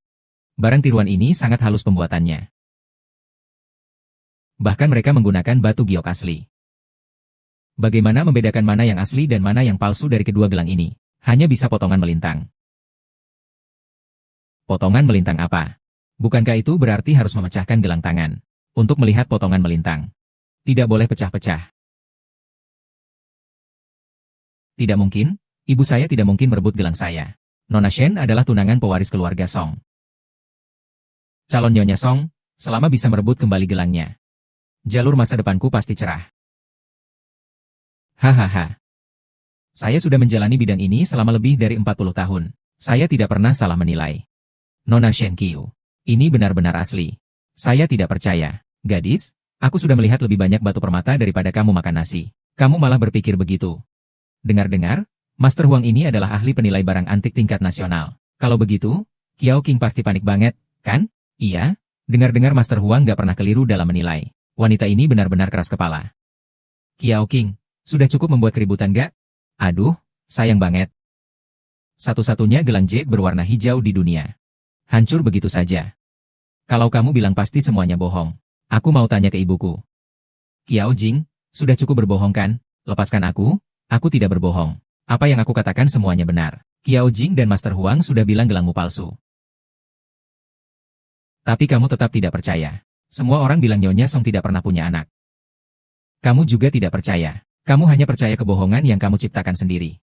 Speaker 1: Barang tiruan ini sangat halus pembuatannya. Bahkan mereka menggunakan batu giok asli. Bagaimana membedakan mana yang asli dan mana yang palsu dari kedua gelang ini? Hanya bisa potongan melintang. Potongan melintang apa? Bukankah itu berarti harus memecahkan gelang tangan? Untuk melihat potongan melintang. Tidak boleh pecah-pecah. Tidak mungkin, ibu saya tidak mungkin merebut gelang saya. Nona Shen adalah tunangan pewaris keluarga Song. Calon Nyonya Song, selama bisa merebut kembali gelangnya. Jalur masa depanku pasti cerah. Hahaha. Saya sudah menjalani bidang ini selama lebih dari 40 tahun. Saya tidak pernah salah menilai. Nona Shen Qiu, ini benar-benar asli. Saya tidak percaya. Gadis, aku sudah melihat lebih banyak batu permata daripada kamu makan nasi. Kamu malah berpikir begitu. Dengar-dengar, Master Huang ini adalah ahli penilai barang antik tingkat nasional. Kalau begitu, Kiao King pasti panik banget, kan? Iya, dengar-dengar Master Huang gak pernah keliru dalam menilai. Wanita ini benar-benar keras kepala. Kiao King, sudah cukup membuat keributan gak? Aduh, sayang banget. Satu-satunya gelang jade berwarna hijau di dunia. Hancur begitu saja. Kalau kamu bilang pasti semuanya bohong. Aku mau tanya ke ibuku. Kiao Jing, sudah cukup berbohong kan? Lepaskan aku tidak berbohong. Apa yang aku katakan semuanya benar. Kiao Jing dan Master Huang sudah bilang gelangmu palsu. Tapi kamu tetap tidak percaya. Semua orang bilang Nyonya Song tidak pernah punya anak. Kamu juga tidak percaya. Kamu hanya percaya kebohongan yang kamu ciptakan sendiri.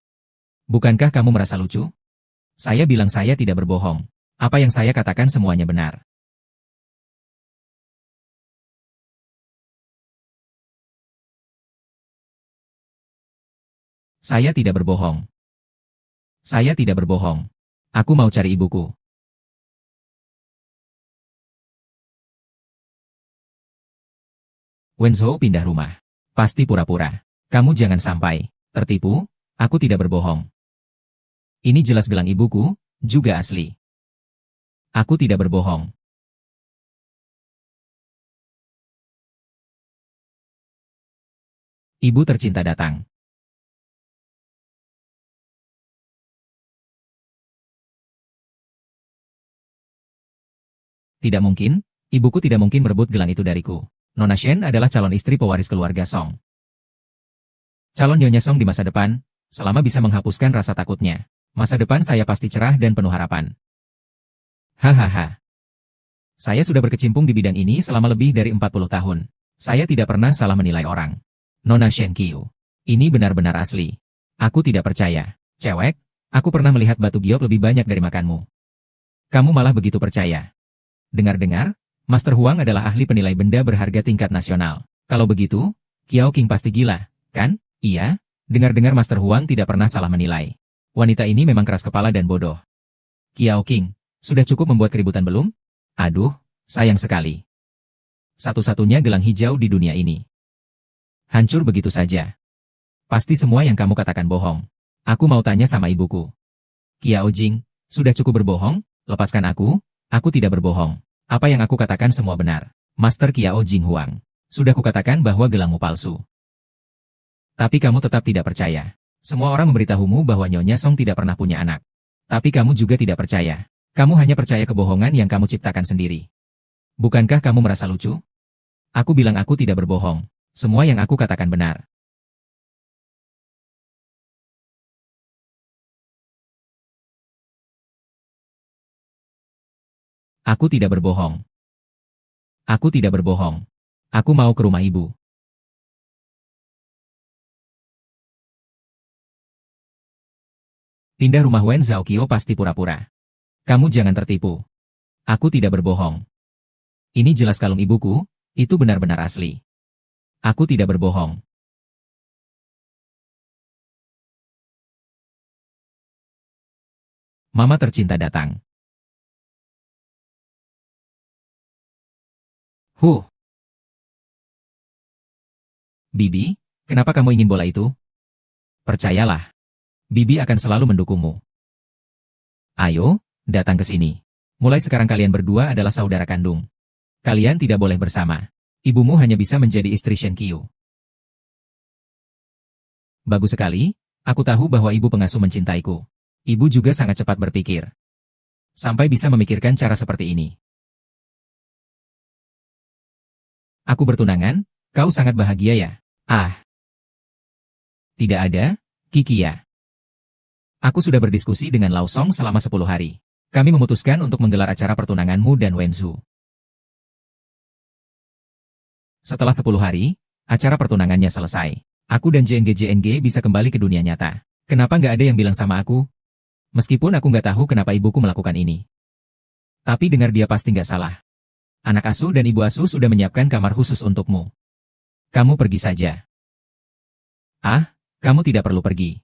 Speaker 1: Bukankah kamu merasa lucu? Saya bilang saya tidak berbohong. Apa yang saya katakan semuanya benar. Saya tidak berbohong. Saya tidak berbohong. Aku mau cari ibuku. Wenzhou pindah rumah. Pasti pura-pura. Kamu jangan sampai tertipu, aku tidak berbohong. Ini jelas gelang ibuku, juga asli. Aku tidak berbohong. Ibu tercinta datang. Tidak mungkin, ibuku tidak mungkin merebut gelang itu dariku. Nona Shen adalah calon istri pewaris keluarga Song. Calon Nyonya Song di masa depan, selama bisa menghapuskan rasa takutnya. Masa depan saya pasti cerah dan penuh harapan. Hahaha. Saya sudah berkecimpung di bidang ini selama lebih dari 40 tahun. Saya tidak pernah salah menilai orang. Nona Shen Qiu. Ini benar-benar asli. Aku tidak percaya. Cewek, aku pernah melihat batu giok lebih banyak dari makanmu. Kamu malah begitu percaya. Dengar-dengar, Master Huang adalah ahli penilai benda berharga tingkat nasional. Kalau begitu, Qiao Qing pasti gila, kan? Iya, dengar-dengar Master Huang tidak pernah salah menilai. Wanita ini memang keras kepala dan bodoh. Qiao Qing, sudah cukup membuat keributan belum? Aduh, sayang sekali. Satu-satunya gelang hijau di dunia ini. Hancur begitu saja. Pasti semua yang kamu katakan bohong. Aku mau tanya sama ibuku. Qiao Jing, sudah cukup berbohong? Lepaskan aku tidak berbohong. Apa yang aku katakan semua benar. Master Qiao Jing Huang. Sudah kukatakan bahwa gelangmu palsu. Tapi kamu tetap tidak percaya. Semua orang memberitahumu bahwa Nyonya Song tidak pernah punya anak. Tapi kamu juga tidak percaya. Kamu hanya percaya kebohongan yang kamu ciptakan sendiri. Bukankah kamu merasa lucu? Aku bilang aku tidak berbohong. Semua yang aku katakan benar. Aku tidak berbohong. Aku tidak berbohong. Aku mau ke rumah ibu. Pindah rumah Wen Zhaoqiu pasti pura-pura. Kamu jangan tertipu. Aku tidak berbohong. Ini jelas kalung ibuku, itu benar-benar asli. Aku tidak berbohong. Mama tercinta datang. Bibi, kenapa kamu ingin bola itu? Percayalah. Bibi akan selalu mendukungmu. Ayo, datang ke sini. Mulai sekarang kalian berdua adalah saudara kandung. Kalian tidak boleh bersama. Ibumu hanya bisa menjadi istri Shen Qiu. Bagus sekali, aku tahu bahwa ibu pengasuh mencintaiku. Ibu juga sangat cepat berpikir. Sampai bisa memikirkan cara seperti ini. Aku bertunangan, kau sangat bahagia ya? Ah. Tidak ada, Kikia. Aku sudah berdiskusi dengan Lao Song selama 10 hari. Kami memutuskan untuk menggelar acara pertunanganmu dan Wenzhou. Setelah 10 hari, acara pertunangannya selesai. Aku dan JNG bisa kembali ke dunia nyata. Kenapa nggak ada yang bilang sama aku? Meskipun aku nggak tahu kenapa ibuku melakukan ini. Tapi dengar dia pasti nggak salah. Anak asuh dan ibu asuh sudah menyiapkan kamar khusus untukmu. Kamu pergi saja. Ah, kamu tidak perlu pergi.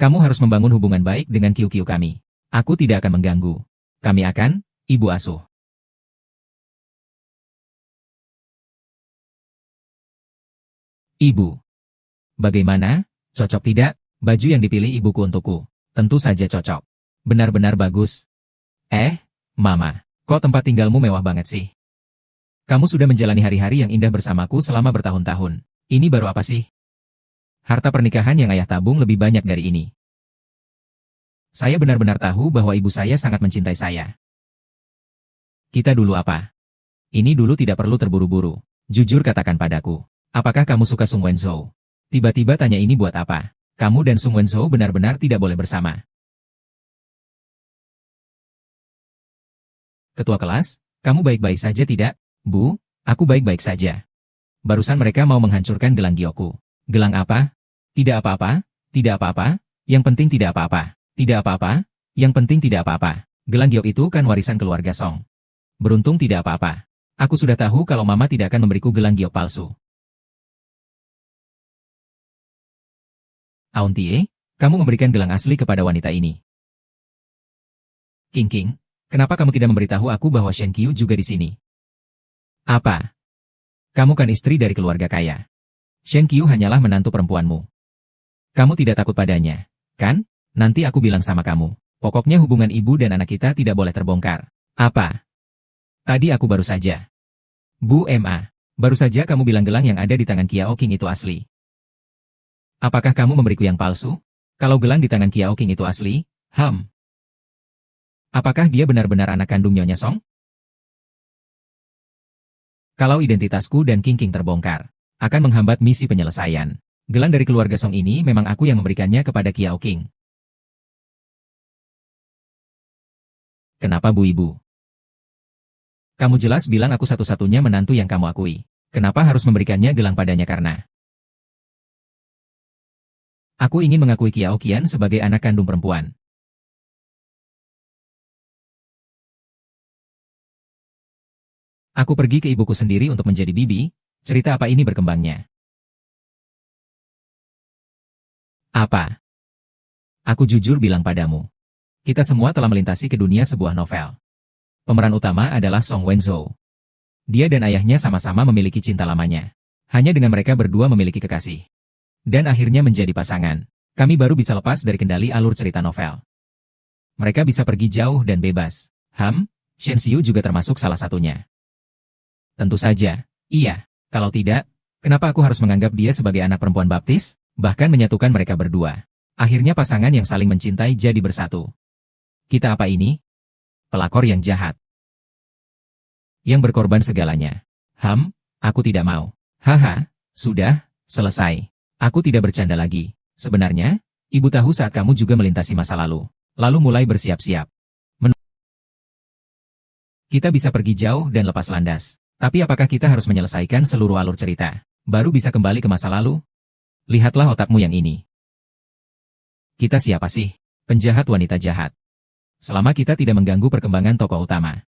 Speaker 1: Kamu harus membangun hubungan baik dengan kiu-kiu kami. Aku tidak akan mengganggu. Kami akan, ibu asuh. Ibu. Bagaimana? Cocok tidak? Baju yang dipilih ibuku untukku. Tentu saja cocok. Benar-benar bagus. Mama. Kok tempat tinggalmu mewah banget sih? Kamu sudah menjalani hari-hari yang indah bersamaku selama bertahun-tahun. Ini baru apa sih? Harta pernikahan yang ayah tabung lebih banyak dari ini. Saya benar-benar tahu bahwa ibu saya sangat mencintai saya. Kita dulu apa? Ini dulu tidak perlu terburu-buru. Jujur katakan padaku. Apakah kamu suka Sung Wenzhou? Tiba-tiba tanya ini buat apa? Kamu dan Sung Wenzhou benar-benar tidak boleh bersama. Ketua kelas, kamu baik-baik saja tidak? Bu, aku baik-baik saja. Barusan mereka mau menghancurkan gelang giokku. Gelang apa? Tidak apa-apa, tidak apa-apa, yang penting tidak apa-apa. Tidak apa-apa, yang penting tidak apa-apa. Gelang giok itu kan warisan keluarga Song. Beruntung tidak apa-apa. Aku sudah tahu kalau mama tidak akan memberiku gelang giok palsu. Auntie, kamu memberikan gelang asli kepada wanita ini. King, kenapa kamu tidak memberitahu aku bahwa Shen Qiu juga di sini? Apa? Kamu kan istri dari keluarga kaya. Shen Qiu hanyalah menantu perempuanmu. Kamu tidak takut padanya, kan? Nanti aku bilang sama kamu. Pokoknya hubungan ibu dan anak kita tidak boleh terbongkar. Apa? Tadi aku baru saja. Bu Ma, baru saja kamu bilang gelang yang ada di tangan Kiao King itu asli. Apakah kamu memberiku yang palsu? Kalau gelang di tangan Kiao King itu asli, apakah dia benar-benar anak kandung Nyonya Song? Kalau identitasku dan King terbongkar, akan menghambat misi penyelesaian. Gelang dari keluarga Song ini memang aku yang memberikannya kepada Kiao King. Kenapa Bu Ibu? Kamu jelas bilang aku satu-satunya menantu yang kamu akui. Kenapa harus memberikannya gelang padanya karena? Aku ingin mengakui Kiao Qian sebagai anak kandung perempuan. Aku pergi ke ibuku sendiri untuk menjadi bibi. Cerita apa ini berkembangnya? Apa? Aku jujur bilang padamu. Kita semua telah melintasi ke dunia sebuah novel. Pemeran utama adalah Song Wenzhou. Dia dan ayahnya sama-sama memiliki cinta lamanya. Hanya dengan mereka berdua memiliki kekasih. Dan akhirnya menjadi pasangan. Kami baru bisa lepas dari kendali alur cerita novel. Mereka bisa pergi jauh dan bebas. Shen Xiu juga termasuk salah satunya. Tentu saja, iya. Kalau tidak, kenapa aku harus menganggap dia sebagai anak perempuan baptis? Bahkan menyatukan mereka berdua. Akhirnya pasangan yang saling mencintai jadi bersatu. Kita apa ini? Pelakor yang jahat. Yang berkorban segalanya. Aku tidak mau. Sudah, selesai. Aku tidak bercanda lagi. Sebenarnya, ibu tahu saat kamu juga melintasi masa lalu. Lalu mulai bersiap-siap. Kita bisa pergi jauh dan lepas landas. Tapi apakah kita harus menyelesaikan seluruh alur cerita? Baru bisa kembali ke masa lalu? Lihatlah otakmu yang ini. Kita siapa sih? Penjahat wanita jahat. Selama kita tidak mengganggu perkembangan tokoh utama,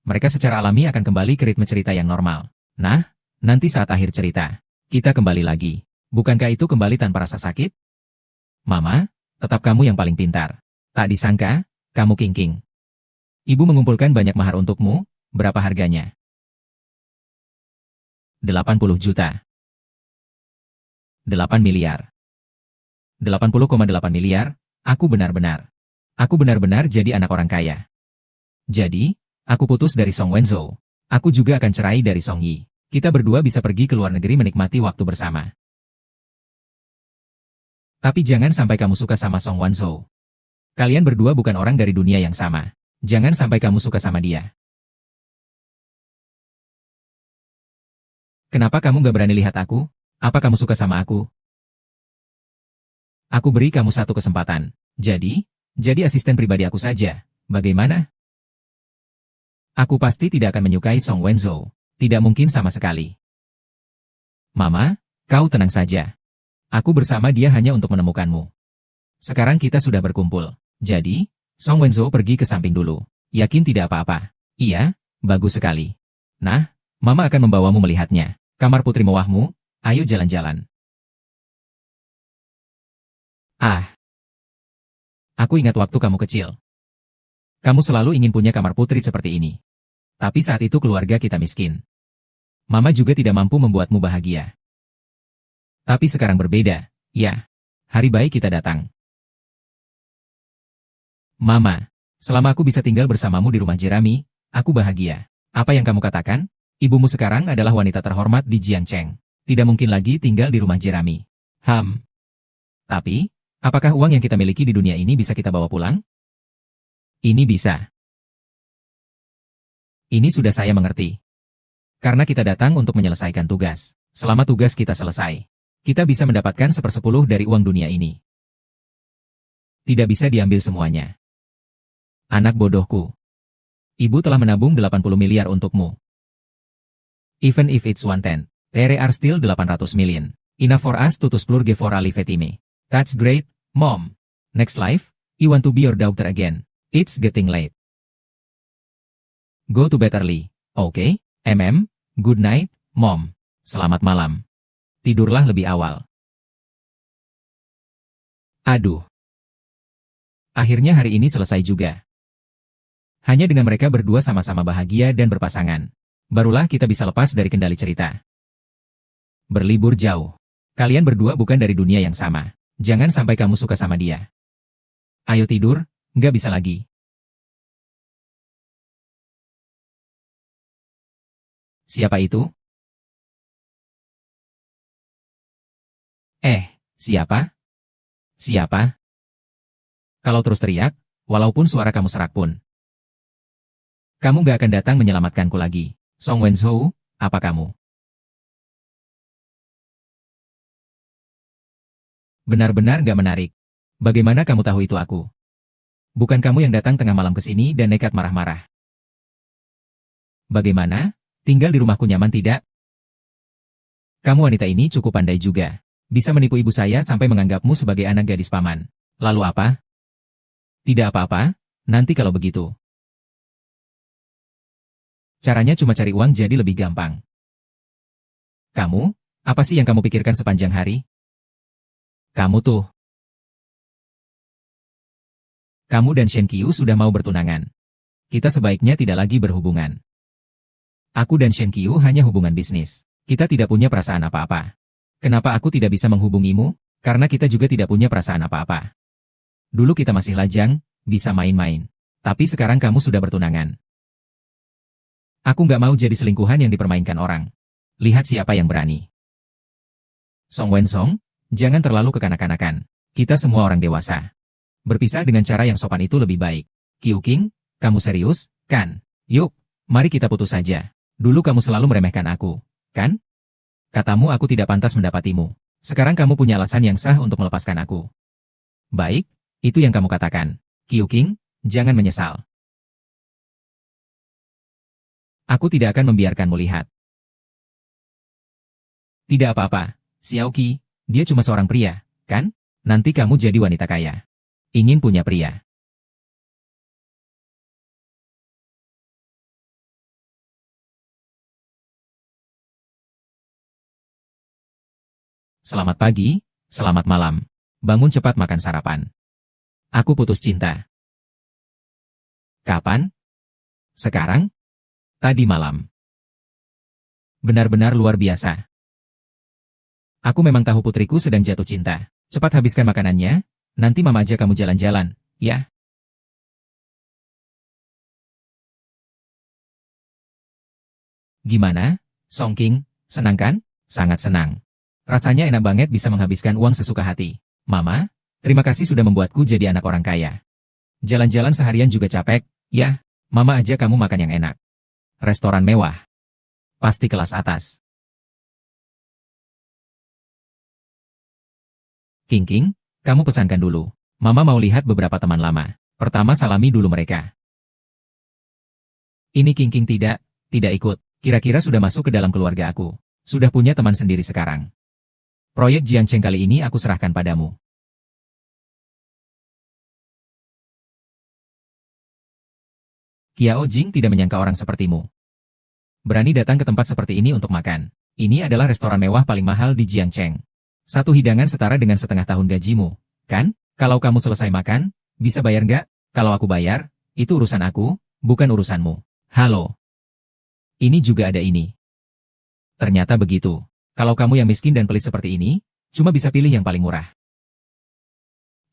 Speaker 1: mereka secara alami akan kembali ke ritme cerita yang normal. Nah, nanti saat akhir cerita, kita kembali lagi. Bukankah itu kembali tanpa rasa sakit? Mama, tetap kamu yang paling pintar. Tak disangka, kamu King. Ibu mengumpulkan banyak mahar untukmu, berapa harganya? 80 juta. 8 miliar. 80,8 miliar, aku benar-benar jadi anak orang kaya. Jadi, aku putus dari Song Wenzhou. Aku juga akan cerai dari Song Yi. Kita berdua bisa pergi ke luar negeri menikmati waktu bersama. Tapi jangan sampai kamu suka sama Song Wenzhou. Kalian berdua bukan orang dari dunia yang sama. Jangan sampai kamu suka sama dia. Kenapa kamu gak berani lihat aku? Apa kamu suka sama aku? Aku beri kamu satu kesempatan. Jadi asisten pribadi aku saja. Bagaimana? Aku pasti tidak akan menyukai Song Wenzhou. Tidak mungkin sama sekali. Mama, kau tenang saja. Aku bersama dia hanya untuk menemukanmu. Sekarang kita sudah berkumpul. Jadi, Song Wenzhou pergi ke samping dulu. Yakin tidak apa-apa? Iya, bagus sekali. Nah, Mama akan membawamu melihatnya. Kamar putri mewahmu, ayo jalan-jalan. Aku ingat waktu kamu kecil. Kamu selalu ingin punya kamar putri seperti ini. Tapi saat itu keluarga kita miskin. Mama juga tidak mampu membuatmu bahagia. Tapi sekarang berbeda, ya. Hari baik kita datang. Mama, selama aku bisa tinggal bersamamu di rumah Jeremy, aku bahagia. Apa yang kamu katakan? Ibumu sekarang adalah wanita terhormat di Jiangcheng. Tidak mungkin lagi tinggal di rumah Jeremy. Tapi, apakah uang yang kita miliki di dunia ini bisa kita bawa pulang? Ini bisa. Ini sudah saya mengerti. Karena kita datang untuk menyelesaikan tugas. Selama tugas kita selesai, kita bisa mendapatkan 1/10 dari uang dunia ini. Tidak bisa diambil semuanya. Anak bodohku. Ibu telah menabung 80 miliar untukmu. Even if it's 1/10, there are still 800 million. Enough for us to splurge for a lifetime. That's great, Mom. Next life, you want to be your daughter again. It's getting late. Go to bed early, okay? Good night, Mom. Selamat malam. Tidurlah lebih awal. Aduh. Akhirnya hari ini selesai juga. Hanya dengan mereka berdua sama-sama bahagia dan berpasangan, barulah kita bisa lepas dari kendali cerita. Berlibur jauh. Kalian berdua bukan dari dunia yang sama. Jangan sampai kamu suka sama dia. Ayo tidur, nggak bisa lagi. Siapa itu? Siapa? Siapa? Kalau terus teriak, walaupun suara kamu serak pun, kamu gak akan datang menyelamatkanku lagi. Song Wenzhou, apa kamu? Benar-benar gak menarik. Bagaimana kamu tahu itu aku? Bukan kamu yang datang tengah malam ke sini dan nekat marah-marah. Bagaimana? Tinggal di rumahku nyaman tidak? Kamu wanita ini cukup pandai juga. Bisa menipu ibu saya sampai menganggapmu sebagai anak gadis paman. Lalu apa? Tidak apa-apa, nanti kalau begitu. Caranya cuma cari uang jadi lebih gampang. Kamu, apa sih yang kamu pikirkan sepanjang hari? Kamu dan Shen Qiu sudah mau bertunangan. Kita sebaiknya tidak lagi berhubungan. Aku dan Shen Qiu hanya hubungan bisnis. Kita tidak punya perasaan apa-apa. Kenapa aku tidak bisa menghubungimu? Karena kita juga tidak punya perasaan apa-apa. Dulu kita masih lajang, bisa main-main. Tapi sekarang kamu sudah bertunangan. Aku nggak mau jadi selingkuhan yang dipermainkan orang. Lihat siapa yang berani. Song Wenzhou, jangan terlalu kekanak-kanakan. Kita semua orang dewasa. Berpisah dengan cara yang sopan itu lebih baik. Qiu Qing, kamu serius, kan? Yuk, mari kita putus saja. Dulu kamu selalu meremehkan aku, kan? Katamu aku tidak pantas mendapatimu. Sekarang kamu punya alasan yang sah untuk melepaskan aku. Baik, itu yang kamu katakan. Qiu Qing, jangan menyesal. Aku tidak akan membiarkanmu lihat. Tidak apa-apa, Xiao Qi, dia cuma seorang pria, kan? Nanti kamu jadi wanita kaya. Ingin punya pria. Selamat pagi, selamat malam. Bangun cepat makan sarapan. Aku putus cinta. Kapan? Sekarang? Tadi malam. Benar-benar luar biasa. Aku memang tahu putriku sedang jatuh cinta. Cepat habiskan makanannya, nanti mama ajak kamu jalan-jalan, ya? Gimana, Song Qing, senang kan? Sangat senang. Rasanya enak banget bisa menghabiskan uang sesuka hati. Mama, terima kasih sudah membuatku jadi anak orang kaya. Jalan-jalan seharian juga capek, ya? Mama ajak kamu makan yang enak. Restoran mewah. Pasti kelas atas. Qing, kamu pesankan dulu. Mama mau lihat beberapa teman lama. Pertama salami dulu mereka. Ini Qing tidak ikut. Kira-kira sudah masuk ke dalam keluarga aku. Sudah punya teman sendiri sekarang. Proyek Jiangcheng kali ini aku serahkan padamu. Qiao Jing tidak menyangka orang sepertimu berani datang ke tempat seperti ini untuk makan. Ini adalah restoran mewah paling mahal di Jiangcheng. Satu hidangan setara dengan setengah tahun gajimu, kan? Kalau kamu selesai makan, bisa bayar nggak? Kalau aku bayar, itu urusan aku, bukan urusanmu. Halo. Ini juga ada ini. Ternyata begitu. Kalau kamu yang miskin dan pelit seperti ini, cuma bisa pilih yang paling murah.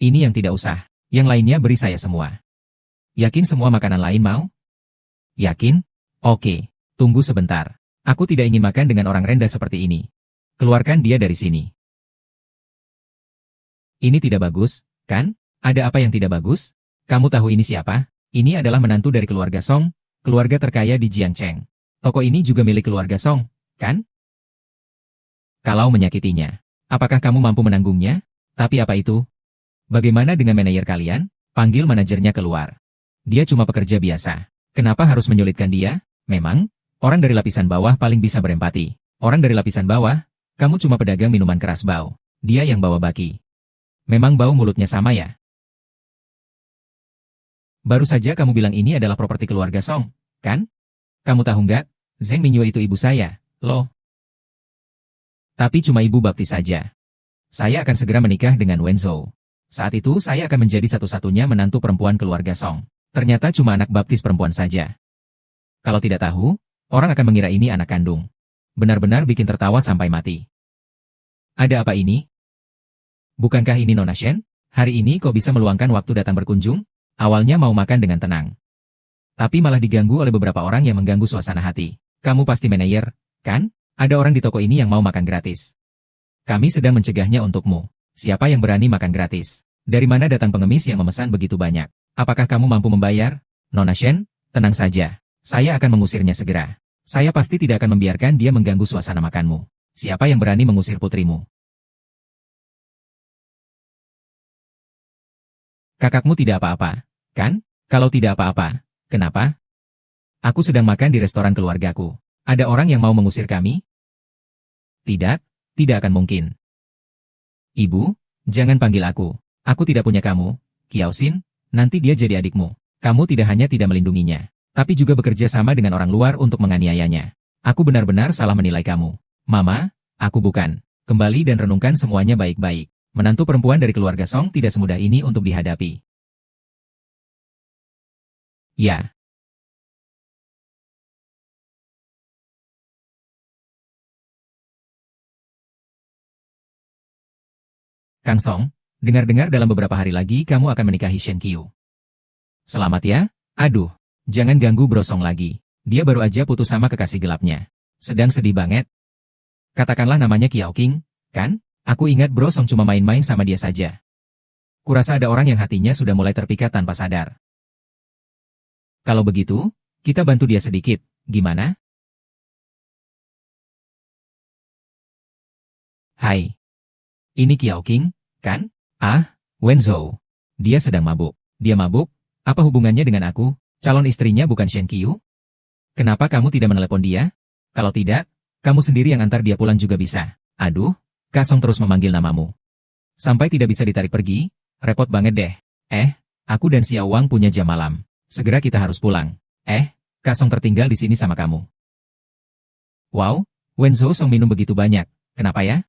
Speaker 1: Ini yang tidak usah. Yang lainnya beri saya semua. Yakin semua makanan lain mau? Yakin? Oke. Tunggu sebentar. Aku tidak ingin makan dengan orang rendah seperti ini. Keluarkan dia dari sini. Ini tidak bagus, kan? Ada apa yang tidak bagus? Kamu tahu ini siapa? Ini adalah menantu dari keluarga Song, keluarga terkaya di Jiangcheng. Toko ini juga milik keluarga Song, kan? Kalau menyakitinya, apakah kamu mampu menanggungnya? Tapi apa itu? Bagaimana dengan manajer kalian? Panggil manajernya keluar. Dia cuma pekerja biasa. Kenapa harus menyulitkan dia? Memang, orang dari lapisan bawah paling bisa berempati. Orang dari lapisan bawah, kamu cuma pedagang minuman keras bau. Dia yang bawa baki. Memang bau mulutnya sama ya? Baru saja kamu bilang ini adalah properti keluarga Song, kan? Kamu tahu nggak? Zheng Mingyue itu ibu saya, loh. Tapi cuma ibu baptis saja. Saya akan segera menikah dengan Wenzhou. Saat itu saya akan menjadi satu-satunya menantu perempuan keluarga Song. Ternyata cuma anak baptis perempuan saja. Kalau tidak tahu, orang akan mengira ini anak kandung. Benar-benar bikin tertawa sampai mati. Ada apa ini? Bukankah ini Nona Shen? Hari ini kok bisa meluangkan waktu datang berkunjung? Awalnya mau makan dengan tenang. Tapi malah diganggu oleh beberapa orang yang mengganggu suasana hati. Kamu pasti manajer, kan? Ada orang di toko ini yang mau makan gratis. Kami sedang mencegahnya untukmu. Siapa yang berani makan gratis? Dari mana datang pengemis yang memesan begitu banyak? Apakah kamu mampu membayar? Nona Shen, tenang saja. Saya akan mengusirnya segera. Saya pasti tidak akan membiarkan dia mengganggu suasana makanmu. Siapa yang berani mengusir putrimu? Kakakmu tidak apa-apa, kan? Kalau tidak apa-apa, kenapa? Aku sedang makan di restoran keluargaku. Ada orang yang mau mengusir kami? Tidak, tidak akan mungkin. Ibu, jangan panggil aku. Aku tidak punya kamu, Kiao Xin, nanti dia jadi adikmu. Kamu tidak hanya tidak melindunginya, tapi juga bekerja sama dengan orang luar untuk menganiayanya. Aku benar-benar salah menilai kamu. Mama, aku bukan. Kembali dan renungkan semuanya baik-baik. Menantu perempuan dari keluarga Song tidak semudah ini untuk dihadapi. Ya, Kang Song, dengar-dengar dalam beberapa hari lagi kamu akan menikahi Shen Qiu. Selamat ya? Aduh, jangan ganggu Bro Song lagi. Dia baru aja putus sama kekasih gelapnya. Sedang sedih banget. Katakanlah namanya Kiao King, kan? Aku ingat Bro Song cuma main-main sama dia saja. Kurasa ada orang yang hatinya sudah mulai terpikat tanpa sadar. Kalau begitu, kita bantu dia sedikit, gimana? Hai, ini Kiao King, kan? Ah, Wenzhou. Dia sedang mabuk. Dia mabuk? Apa hubungannya dengan aku? Calon istrinya bukan Shen Qiu? Kenapa kamu tidak menelepon dia? Kalau tidak, kamu sendiri yang antar dia pulang juga bisa. Aduh, Kasong terus memanggil namamu. Sampai tidak bisa ditarik pergi, repot banget deh. Aku dan Xiao Wang punya jam malam. Segera kita harus pulang. Kasong tertinggal di sini sama kamu. Wow, Wenzhou Song minum begitu banyak. Kenapa ya?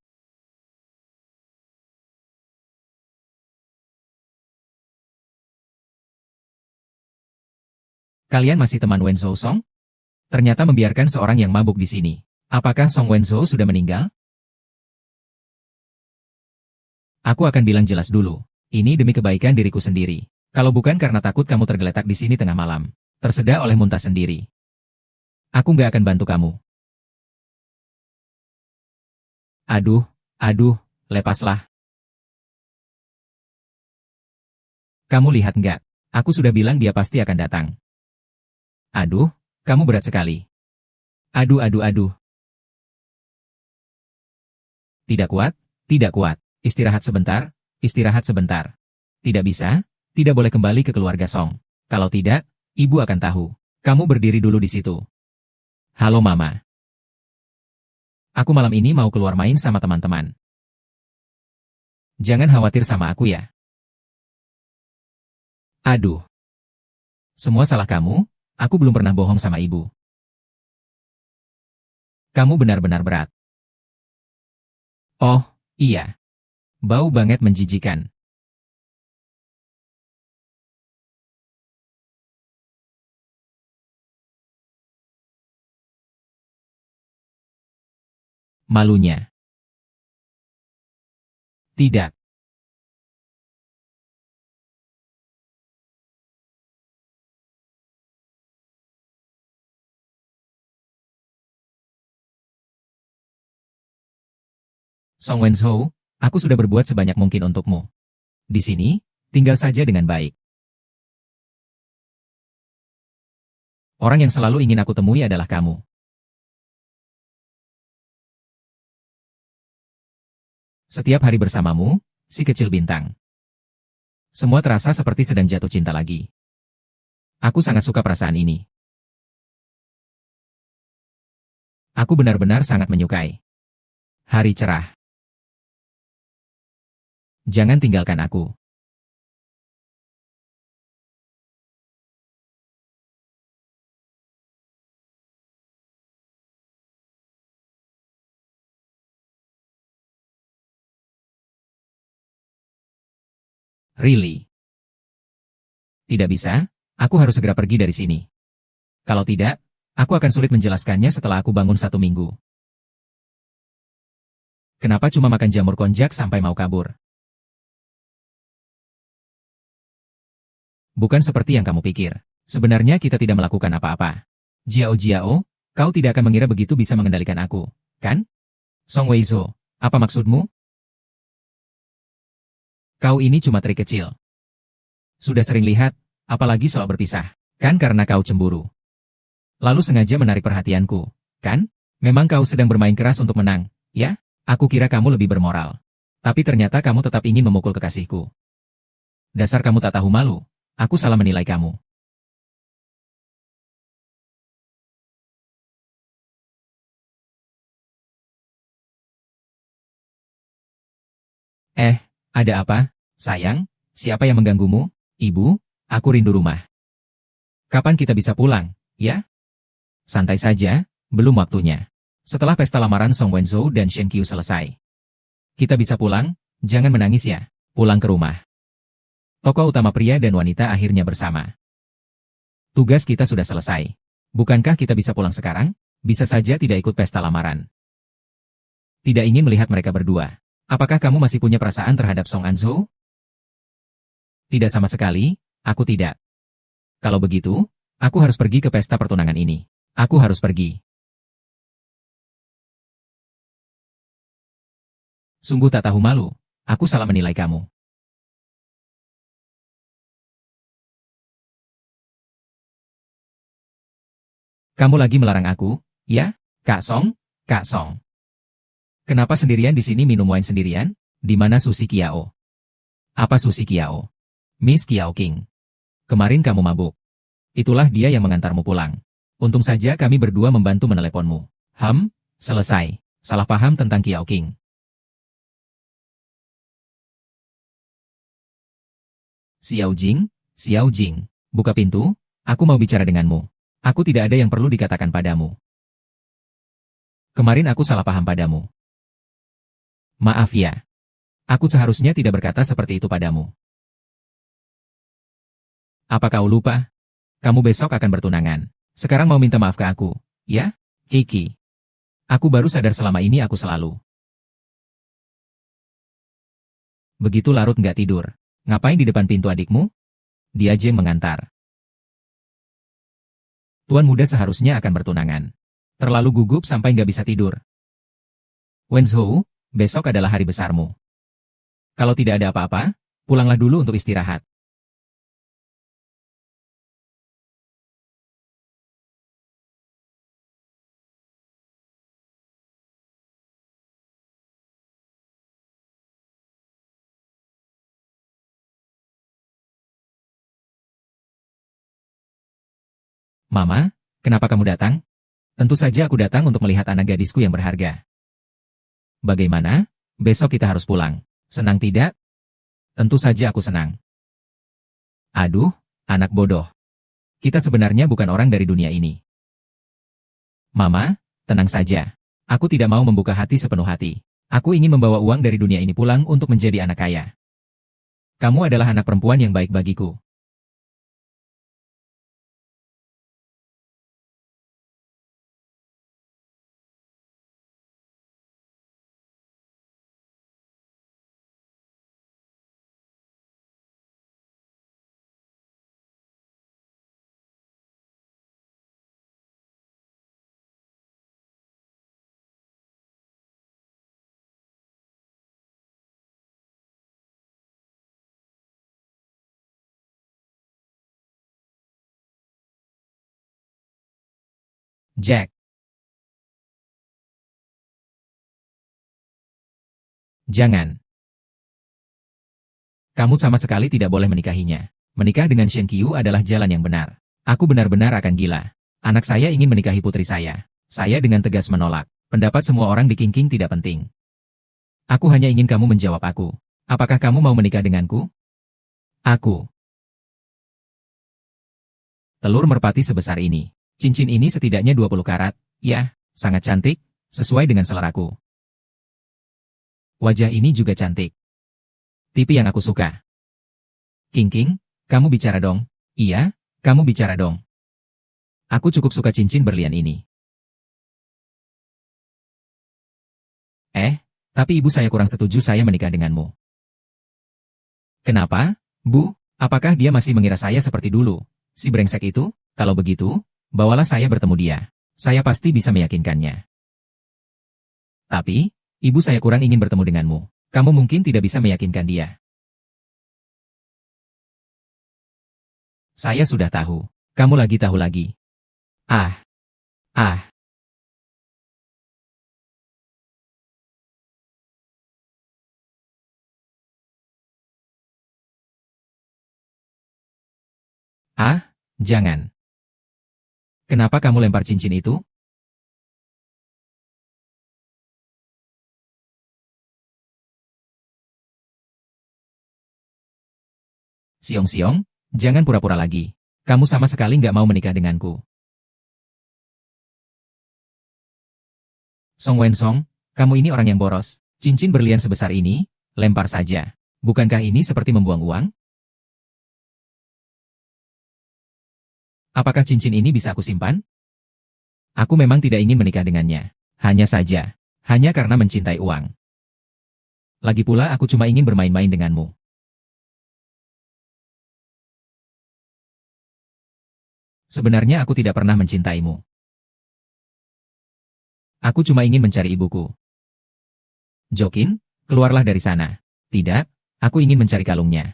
Speaker 1: Kalian masih teman Wenzhou Song? Ternyata membiarkan seorang yang mabuk di sini. Apakah Song Wenzhou sudah meninggal? Aku akan bilang jelas dulu. Ini demi kebaikan diriku sendiri. Kalau bukan karena takut kamu tergeletak di sini tengah malam. Tersedak oleh muntah sendiri. Aku nggak akan bantu kamu. Aduh, aduh, lepaslah. Kamu lihat nggak? Aku sudah bilang dia pasti akan datang. Aduh, kamu berat sekali. Aduh, aduh, aduh. Tidak kuat, tidak kuat. Istirahat sebentar, istirahat sebentar. Tidak bisa, tidak boleh kembali ke keluarga Song. Kalau tidak, ibu akan tahu. Kamu berdiri dulu di situ. Halo Mama. Aku malam ini mau keluar main sama teman-teman. Jangan khawatir sama aku ya. Aduh. Semua salah kamu, aku belum pernah bohong sama ibu. Kamu benar-benar berat. Oh, iya. Bau banget menjijikan. Malunya. Tidak. Song Wenzhou, aku sudah berbuat sebanyak mungkin untukmu. Di sini, tinggal saja dengan baik. Orang yang selalu ingin aku temui adalah kamu. Setiap hari bersamamu, si kecil bintang. Semua terasa seperti sedang jatuh cinta lagi. Aku sangat suka perasaan ini. Aku benar-benar sangat menyukai. Hari cerah. Jangan tinggalkan aku. Really? Tidak bisa, aku harus segera pergi dari sini. Kalau tidak, aku akan sulit menjelaskannya setelah aku bangun 1 minggu. Kenapa cuma makan jamur konjak sampai mau kabur? Bukan seperti yang kamu pikir. Sebenarnya kita tidak melakukan apa-apa. Jiao, kau tidak akan mengira begitu bisa mengendalikan aku, kan? Song Weizhou, apa maksudmu? Kau ini cuma trik kecil. Sudah sering lihat, apalagi soal berpisah. Kan karena kau cemburu. Lalu sengaja menarik perhatianku, kan? Memang kau sedang bermain keras untuk menang, ya? Aku kira kamu lebih bermoral. Tapi ternyata kamu tetap ingin memukul kekasihku. Dasar kamu tak tahu malu. Aku salah menilai kamu. Ada apa? Sayang, siapa yang mengganggumu? Ibu, aku rindu rumah. Kapan kita bisa pulang, ya? Santai saja, belum waktunya. Setelah pesta lamaran Song Wenzhou dan Shen Qiu selesai. Kita bisa pulang, jangan menangis ya. Pulang ke rumah. Tokoh utama pria dan wanita akhirnya bersama. Tugas kita sudah selesai. Bukankah kita bisa pulang sekarang? Bisa saja tidak ikut pesta lamaran. Tidak ingin melihat mereka berdua. Apakah kamu masih punya perasaan terhadap Song Anzhou? Tidak sama sekali, aku tidak. Kalau begitu, aku harus pergi ke pesta pertunangan ini. Aku harus pergi. Sungguh tak tahu malu, aku salah menilai kamu. Kamu lagi melarang aku, ya? Kak Song? Kak Song. Kenapa sendirian di sini minum wine sendirian? Di mana Susi Kiao? Apa Susi Kiao? Miss Kiao King. Kemarin kamu mabuk. Itulah dia yang mengantarmu pulang. Untung saja kami berdua membantu meneleponmu. Selesai. Salah paham tentang Kiao King. Xiao Jing, buka pintu, aku mau bicara denganmu. Aku tidak ada yang perlu dikatakan padamu. Kemarin aku salah paham padamu. Maaf ya. Aku seharusnya tidak berkata seperti itu padamu. Apa kau lupa? Kamu besok akan bertunangan. Sekarang mau minta maaf ke aku, ya? Kiki. Aku baru sadar selama ini aku selalu. Begitu larut nggak tidur. Ngapain di depan pintu adikmu? Dia Jeng mengantar. Tuan muda seharusnya akan bertunangan. Terlalu gugup sampai nggak bisa tidur. Wenzhou, besok adalah hari besarmu. Kalau tidak ada apa-apa, pulanglah dulu untuk istirahat. Mama, kenapa kamu datang? Tentu saja aku datang untuk melihat anak gadisku yang berharga. Bagaimana? Besok kita harus pulang. Senang tidak? Tentu saja aku senang. Aduh, anak bodoh. Kita sebenarnya bukan orang dari dunia ini. Mama, tenang saja. Aku tidak mau membuka hati sepenuh hati. Aku ingin membawa uang dari dunia ini pulang untuk menjadi anak kaya. Kamu adalah anak perempuan yang baik bagiku. Jack. Jangan. Kamu sama sekali tidak boleh menikahinya. Menikah dengan Shen Qiu adalah jalan yang benar. Aku benar-benar akan gila. Anak saya ingin menikahi putri saya. Saya dengan tegas menolak. Pendapat semua orang di Qingqing tidak penting. Aku hanya ingin kamu menjawab aku. Apakah kamu mau menikah denganku? Aku. Telur merpati sebesar ini. Cincin ini setidaknya 20 karat. Ya, sangat cantik, sesuai dengan seleraku. Wajah ini juga cantik. Tipe yang aku suka. King, kamu bicara dong. Iya, kamu bicara dong. Aku cukup suka cincin berlian ini. Tapi ibu saya kurang setuju saya menikah denganmu. Kenapa, Bu? Apakah dia masih mengira saya seperti dulu? Si brengsek itu? Kalau begitu, bawalah saya bertemu dia. Saya pasti bisa meyakinkannya. Tapi, ibu saya kurang ingin bertemu denganmu. Kamu mungkin tidak bisa meyakinkan dia. Saya sudah tahu. Kamu lagi tahu lagi. Ah. Jangan. Kenapa kamu lempar cincin itu? Siong-siong, jangan pura-pura lagi. Kamu sama sekali nggak mau menikah denganku. Song Wensong, kamu ini orang yang boros. Cincin berlian sebesar ini, lempar saja. Bukankah ini seperti membuang uang? Apakah cincin ini bisa aku simpan? Aku memang tidak ingin menikah dengannya. Hanya saja. Hanya karena mencintai uang. Lagi pula aku cuma ingin bermain-main denganmu. Sebenarnya aku tidak pernah mencintaimu. Aku cuma ingin mencari ibuku. Jokin, keluarlah dari sana. Tidak, aku ingin mencari kalungnya.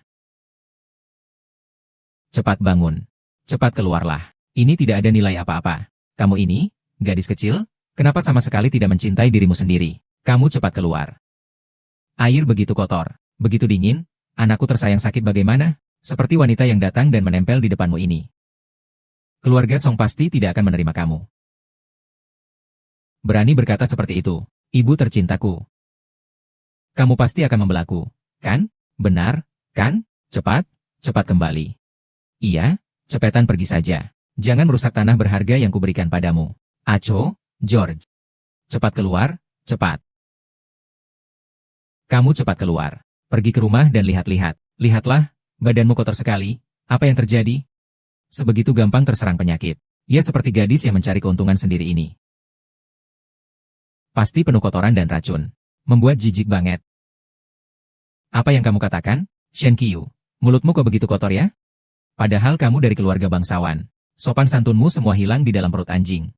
Speaker 1: Cepat bangun. Cepat keluarlah. Ini tidak ada nilai apa-apa. Kamu ini, gadis kecil, kenapa sama sekali tidak mencintai dirimu sendiri? Kamu cepat keluar. Air begitu kotor, begitu dingin, anakku tersayang sakit bagaimana? Seperti wanita yang datang dan menempel di depanmu ini. Keluarga Song pasti tidak akan menerima kamu. Berani berkata seperti itu, ibu tercintaku. Kamu pasti akan membelaku, kan? Benar, kan? Cepat, cepat kembali. Iya, cepetan pergi saja. Jangan merusak tanah berharga yang kuberikan padamu. Acho, George. Cepat keluar, cepat. Kamu cepat keluar. Pergi ke rumah dan lihat-lihat. Lihatlah, badanmu kotor sekali. Apa yang terjadi? Sebegitu gampang terserang penyakit. Ia seperti gadis yang mencari keuntungan sendiri ini. Pasti penuh kotoran dan racun. Membuat jijik banget. Apa yang kamu katakan, Shen Qiu? Mulutmu kok begitu kotor ya? Padahal kamu dari keluarga bangsawan. Sopan santunmu semua hilang di dalam perut anjing.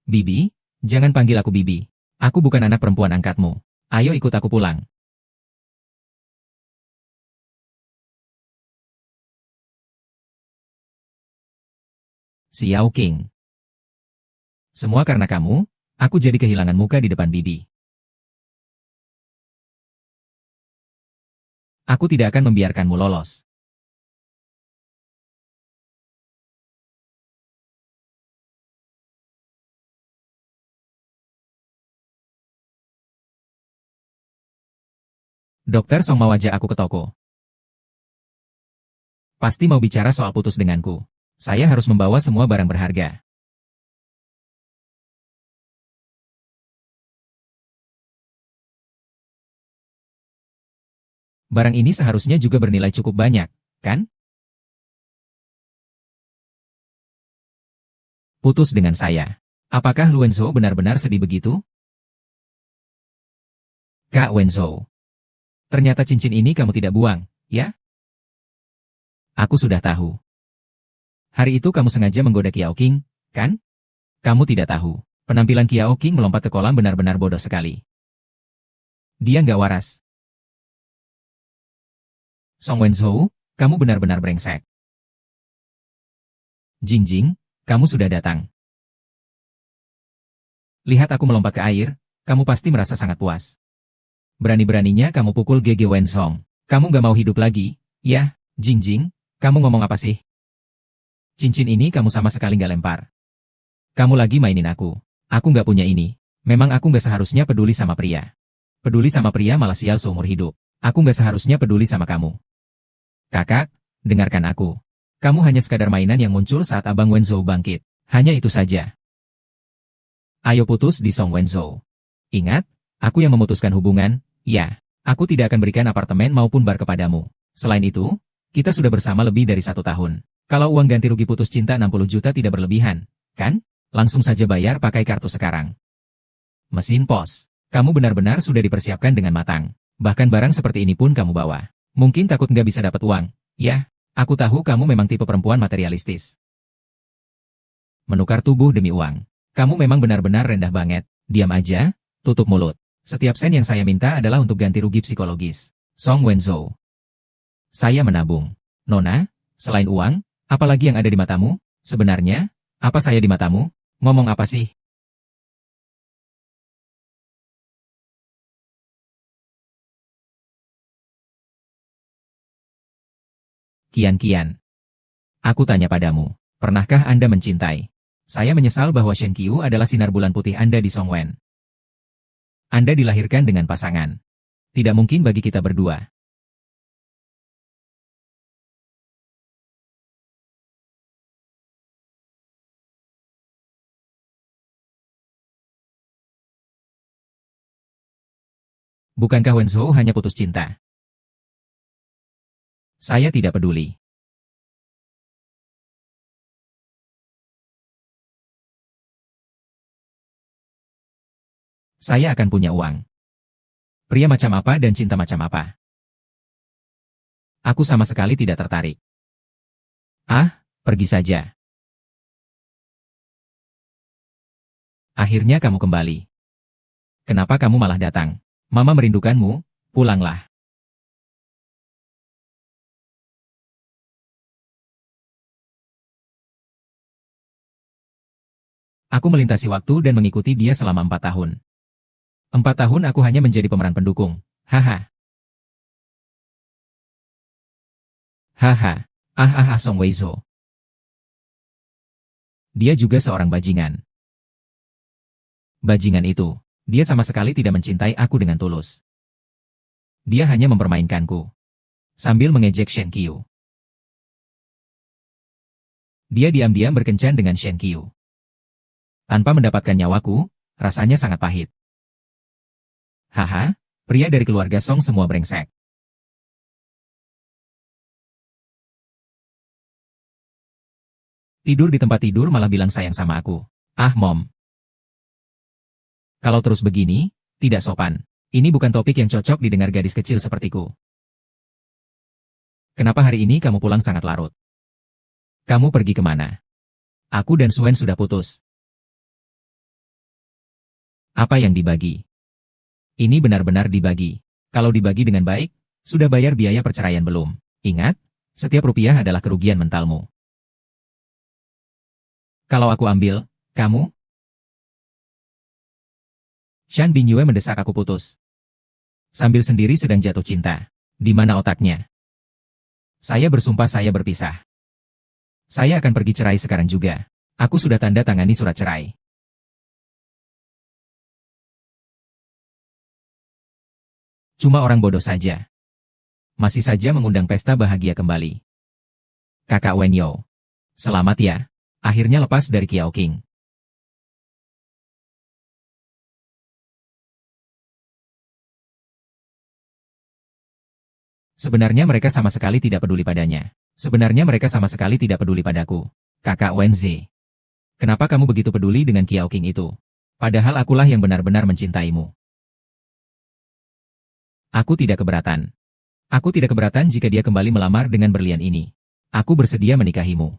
Speaker 1: Bibi, jangan panggil aku Bibi. Aku bukan anak perempuan angkatmu. Ayo ikut aku pulang. Xiao King. Semua karena kamu, aku jadi kehilangan muka di depan Bibi. Aku tidak akan membiarkanmu lolos. Dokter Song mau ajak aku ke toko. Pasti mau bicara soal putus denganku. Saya harus membawa semua barang berharga. Barang ini seharusnya juga bernilai cukup banyak, kan? Putus dengan saya. Apakah Luenzhou benar-benar sedih begitu? Kak Wenzhou. Ternyata cincin ini kamu tidak buang, ya? Aku sudah tahu. Hari itu kamu sengaja menggoda Qiao King, kan? Kamu tidak tahu. Penampilan Qiao King melompat ke kolam benar-benar bodoh sekali. Dia nggak waras. Song Wenzhou, kamu benar-benar brengsek. Jingjing, kamu sudah datang. Lihat aku melompat ke air, kamu pasti merasa sangat puas. Berani-beraninya kamu pukul Gege Wenzhong. Kamu nggak mau hidup lagi, ya, Jingjing? Kamu ngomong apa sih? Cincin ini kamu sama sekali nggak lempar. Kamu lagi mainin aku. Aku nggak punya ini. Memang aku nggak seharusnya peduli sama pria. Peduli sama pria malah sial seumur hidup. Aku nggak seharusnya peduli sama kamu. Kakak, dengarkan aku. Kamu hanya sekadar mainan yang muncul saat Abang Wenzhou bangkit. Hanya itu saja. Ayo putus di Song Wenzhou. Ingat, aku yang memutuskan hubungan, ya. Aku tidak akan berikan apartemen maupun bar kepadamu. Selain itu, Kita sudah bersama lebih dari 1 tahun. Kalau uang ganti rugi putus cinta 60 juta tidak berlebihan, kan? Langsung saja bayar pakai kartu sekarang. Mesin pos. Kamu benar-benar sudah dipersiapkan dengan matang. Bahkan barang seperti ini pun kamu bawa. Mungkin takut nggak bisa dapat uang. Ya, aku tahu kamu memang tipe perempuan materialistis. Menukar tubuh demi uang. Kamu memang benar-benar rendah banget. Diam aja, tutup mulut. Setiap sen yang saya minta adalah untuk ganti rugi psikologis. Song Wenzhou. Saya menabung. Nona, selain uang, apa lagi yang ada di matamu? Sebenarnya, apa saya di matamu? Ngomong apa sih? Kian-Kian. Aku tanya padamu, pernahkah Anda mencintai? Saya menyesal bahwa Shen Qiu adalah sinar bulan putih Anda di Songwen. Anda dilahirkan dengan pasangan. Tidak mungkin bagi kita berdua. Bukankah Wenzhou hanya putus cinta? Saya tidak peduli. Saya akan punya uang. Pria macam apa dan cinta macam apa? Aku sama sekali tidak tertarik. Ah, pergi saja. Akhirnya kamu kembali. Kenapa kamu malah datang? Mama merindukanmu, pulanglah. Aku melintasi waktu dan mengikuti dia selama 4 tahun. 4 tahun aku hanya menjadi pemeran pendukung. Haha. Haha. Song Weizhou. Dia juga seorang bajingan. Bajingan itu. Dia sama sekali tidak mencintai aku dengan tulus. Dia hanya mempermainkanku. Sambil mengejek Shen Qiu. Dia diam-diam berkencan dengan Shen Qiu. Tanpa mendapatkan nyawaku, rasanya sangat pahit. Haha, pria dari keluarga Song semua brengsek. Tidur di tempat tidur malah bilang sayang sama aku. Ah, Mom. Kalau terus begini, tidak sopan. Ini bukan topik yang cocok didengar gadis kecil sepertiku. Kenapa hari ini kamu pulang sangat larut? Kamu pergi kemana? Aku dan Suen sudah putus. Apa yang dibagi? Ini benar-benar dibagi. Kalau dibagi dengan baik, sudah bayar biaya perceraian belum? Ingat, setiap rupiah adalah kerugian mentalmu. Kalau aku ambil, kamu? Shan Bingyue mendesak aku putus. Sambil sendiri sedang jatuh cinta. Di mana otaknya? Saya bersumpah saya berpisah. Saya akan pergi cerai sekarang juga. Aku sudah tanda tangani surat cerai. Cuma orang bodoh saja. Masih saja mengundang pesta bahagia kembali. Kakak Wen Yo. Selamat ya. Akhirnya lepas dari Kiao King. Sebenarnya mereka sama sekali tidak peduli padanya. Sebenarnya mereka sama sekali tidak peduli padaku. Kakak Wenzi. Kenapa kamu begitu peduli dengan Kiao King itu? Padahal akulah yang benar-benar mencintaimu. Aku tidak keberatan. Aku tidak keberatan jika dia kembali melamar dengan berlian ini. Aku bersedia menikahimu.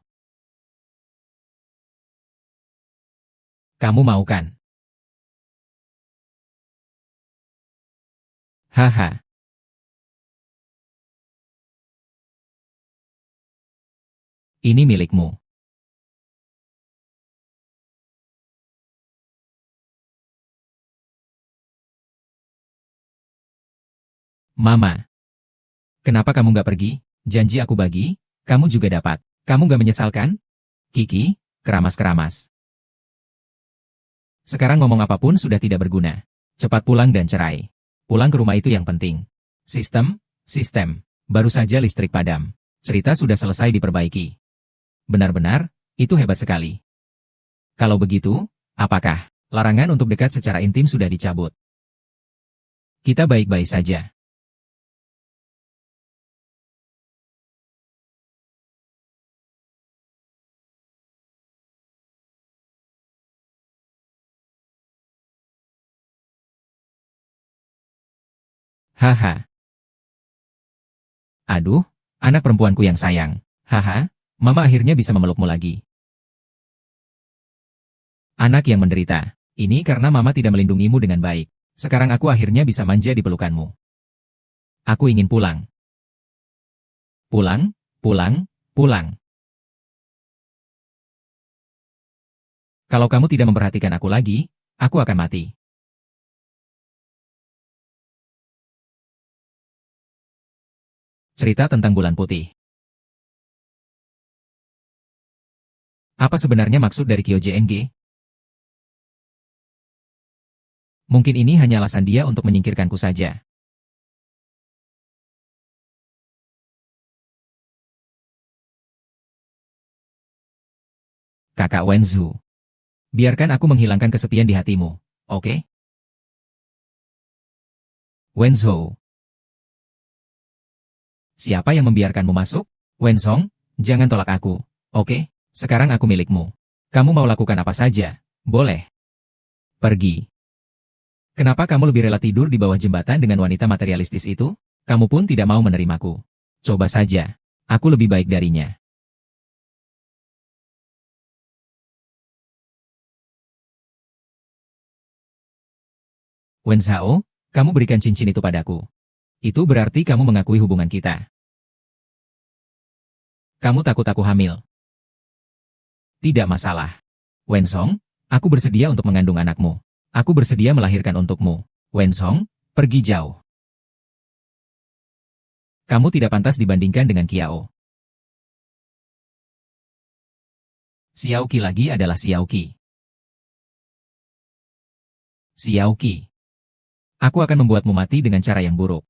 Speaker 1: Kamu mau kan? Haha. Ini milikmu. Mama. Kenapa kamu nggak pergi? Janji aku bagi, kamu juga dapat. Kamu nggak menyesalkan? Kiki, keramas-keramas. Sekarang ngomong apapun sudah tidak berguna. Cepat pulang dan cerai. Pulang ke rumah itu yang penting. Sistem. Baru saja listrik padam. Cerita sudah selesai diperbaiki. Benar-benar, itu hebat sekali. Kalau begitu, apakah larangan untuk dekat secara intim sudah dicabut? Kita baik-baik saja. Haha. Aduh, anak perempuanku yang sayang. Haha, mama akhirnya bisa memelukmu lagi. Anak yang menderita. Ini karena mama tidak melindungimu dengan baik. Sekarang aku akhirnya bisa manja di pelukanmu. Aku ingin pulang. Pulang, pulang, pulang. Kalau kamu tidak memperhatikan aku lagi, aku akan mati. Cerita tentang bulan putih. Apa sebenarnya maksud dari KyoJNG? Mungkin ini hanya alasan dia untuk menyingkirkanku saja. Kakak Wenzu. Biarkan aku menghilangkan kesepian di hatimu, oke? Wenzo. Siapa yang membiarkanmu masuk? Wenzong, jangan tolak aku, oke? Sekarang aku milikmu. Kamu mau lakukan apa saja, boleh. Pergi. Kenapa kamu lebih rela tidur di bawah jembatan dengan wanita materialistis itu? Kamu pun tidak mau menerimaku. Coba saja. Aku lebih baik darinya. Wenzhao, kamu berikan cincin itu padaku. Itu berarti kamu mengakui hubungan kita. Kamu takut aku hamil? Tidak masalah. Wenzong, aku bersedia untuk mengandung anakmu. Aku bersedia melahirkan untukmu. Wenzong, pergi jauh. Kamu tidak pantas dibandingkan dengan Kiao. Xiaoqi lagi adalah Xiaoqi. Xiaoqi. Aku akan membuatmu mati dengan cara yang buruk.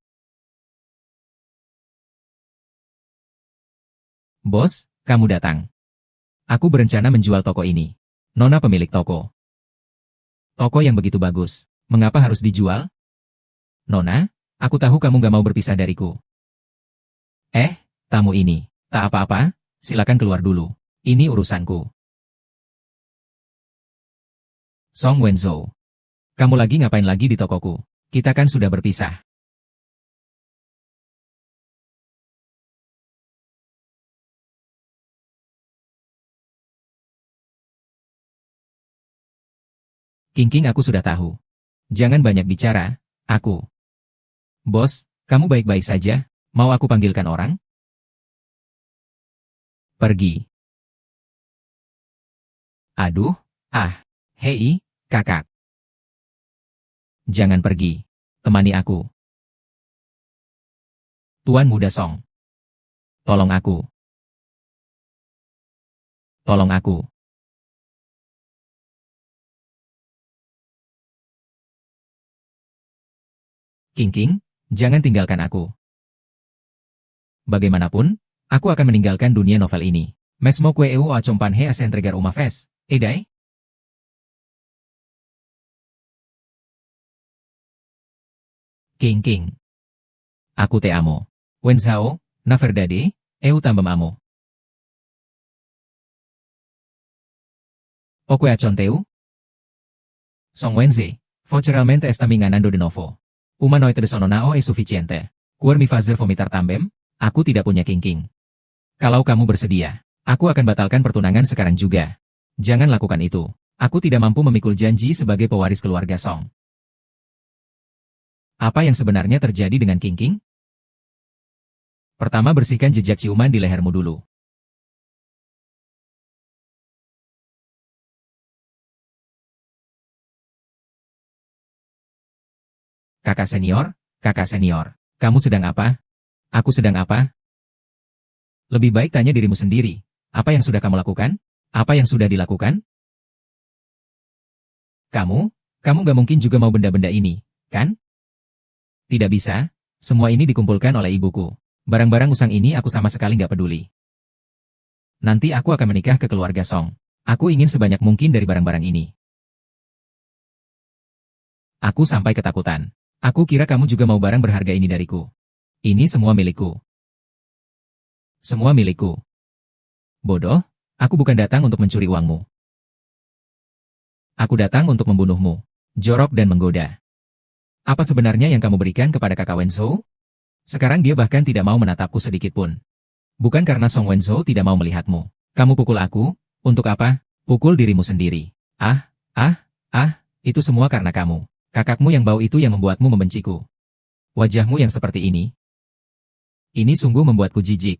Speaker 1: Bos, kamu datang. Aku berencana menjual toko ini. Nona pemilik toko. Toko yang begitu bagus. Mengapa harus dijual? Nona, aku tahu kamu gak mau berpisah dariku. Tamu ini. Tak apa-apa, silakan keluar dulu. Ini urusanku. Song Wenzo. Kamu lagi ngapain lagi di tokoku? Kita kan sudah berpisah. King, aku sudah tahu. Jangan banyak bicara, aku. Bos, kamu baik-baik saja? Mau aku panggilkan orang? Pergi. Aduh, hei, kakak. Jangan pergi. Temani aku. Tuan Muda Song. Tolong aku. Tolong aku. King, jangan tinggalkan aku. Bagaimanapun, aku akan meninggalkan dunia novel ini. Mesmo que eu acompanhe a se entregar uma vez, Edai? King. Aku te amo. Wenzhao, na verdade, eu também amo. Oque aconteu? Song Wenzi, fortunatamente está me enganando de novo. Uma noite de sono nao é suficiente. Quer me fazer vomitar também? Aku tidak punya King. Kalau kamu bersedia, aku akan batalkan pertunangan sekarang juga. Jangan lakukan itu. Aku tidak mampu memikul janji sebagai pewaris keluarga Song. Apa yang sebenarnya terjadi dengan King? Pertama, bersihkan jejak ciuman di lehermu dulu. Kakak senior, kamu sedang apa? Aku sedang apa? Lebih baik tanya dirimu sendiri. Apa yang sudah kamu lakukan? Apa yang sudah dilakukan? Kamu gak mungkin juga mau benda-benda ini, kan? Tidak bisa, semua ini dikumpulkan oleh ibuku. Barang-barang usang ini aku sama sekali gak peduli. Nanti aku akan menikah ke keluarga Song. Aku ingin sebanyak mungkin dari barang-barang ini. Aku sampai ketakutan. Aku kira kamu juga mau barang berharga ini dariku. Ini semua milikku. Semua milikku. Bodoh, aku bukan datang untuk mencuri uangmu. Aku datang untuk membunuhmu. Jorok dan menggoda. Apa sebenarnya yang kamu berikan kepada kakak Wenzhou? Sekarang dia bahkan tidak mau menatapku sedikit pun. Bukan karena Song Wenzhou tidak mau melihatmu. Kamu pukul aku, untuk apa? Pukul dirimu sendiri. Ah, itu semua karena kamu. Kakakmu yang bau itu yang membuatmu membenciku. Wajahmu yang seperti ini. Ini sungguh membuatku jijik.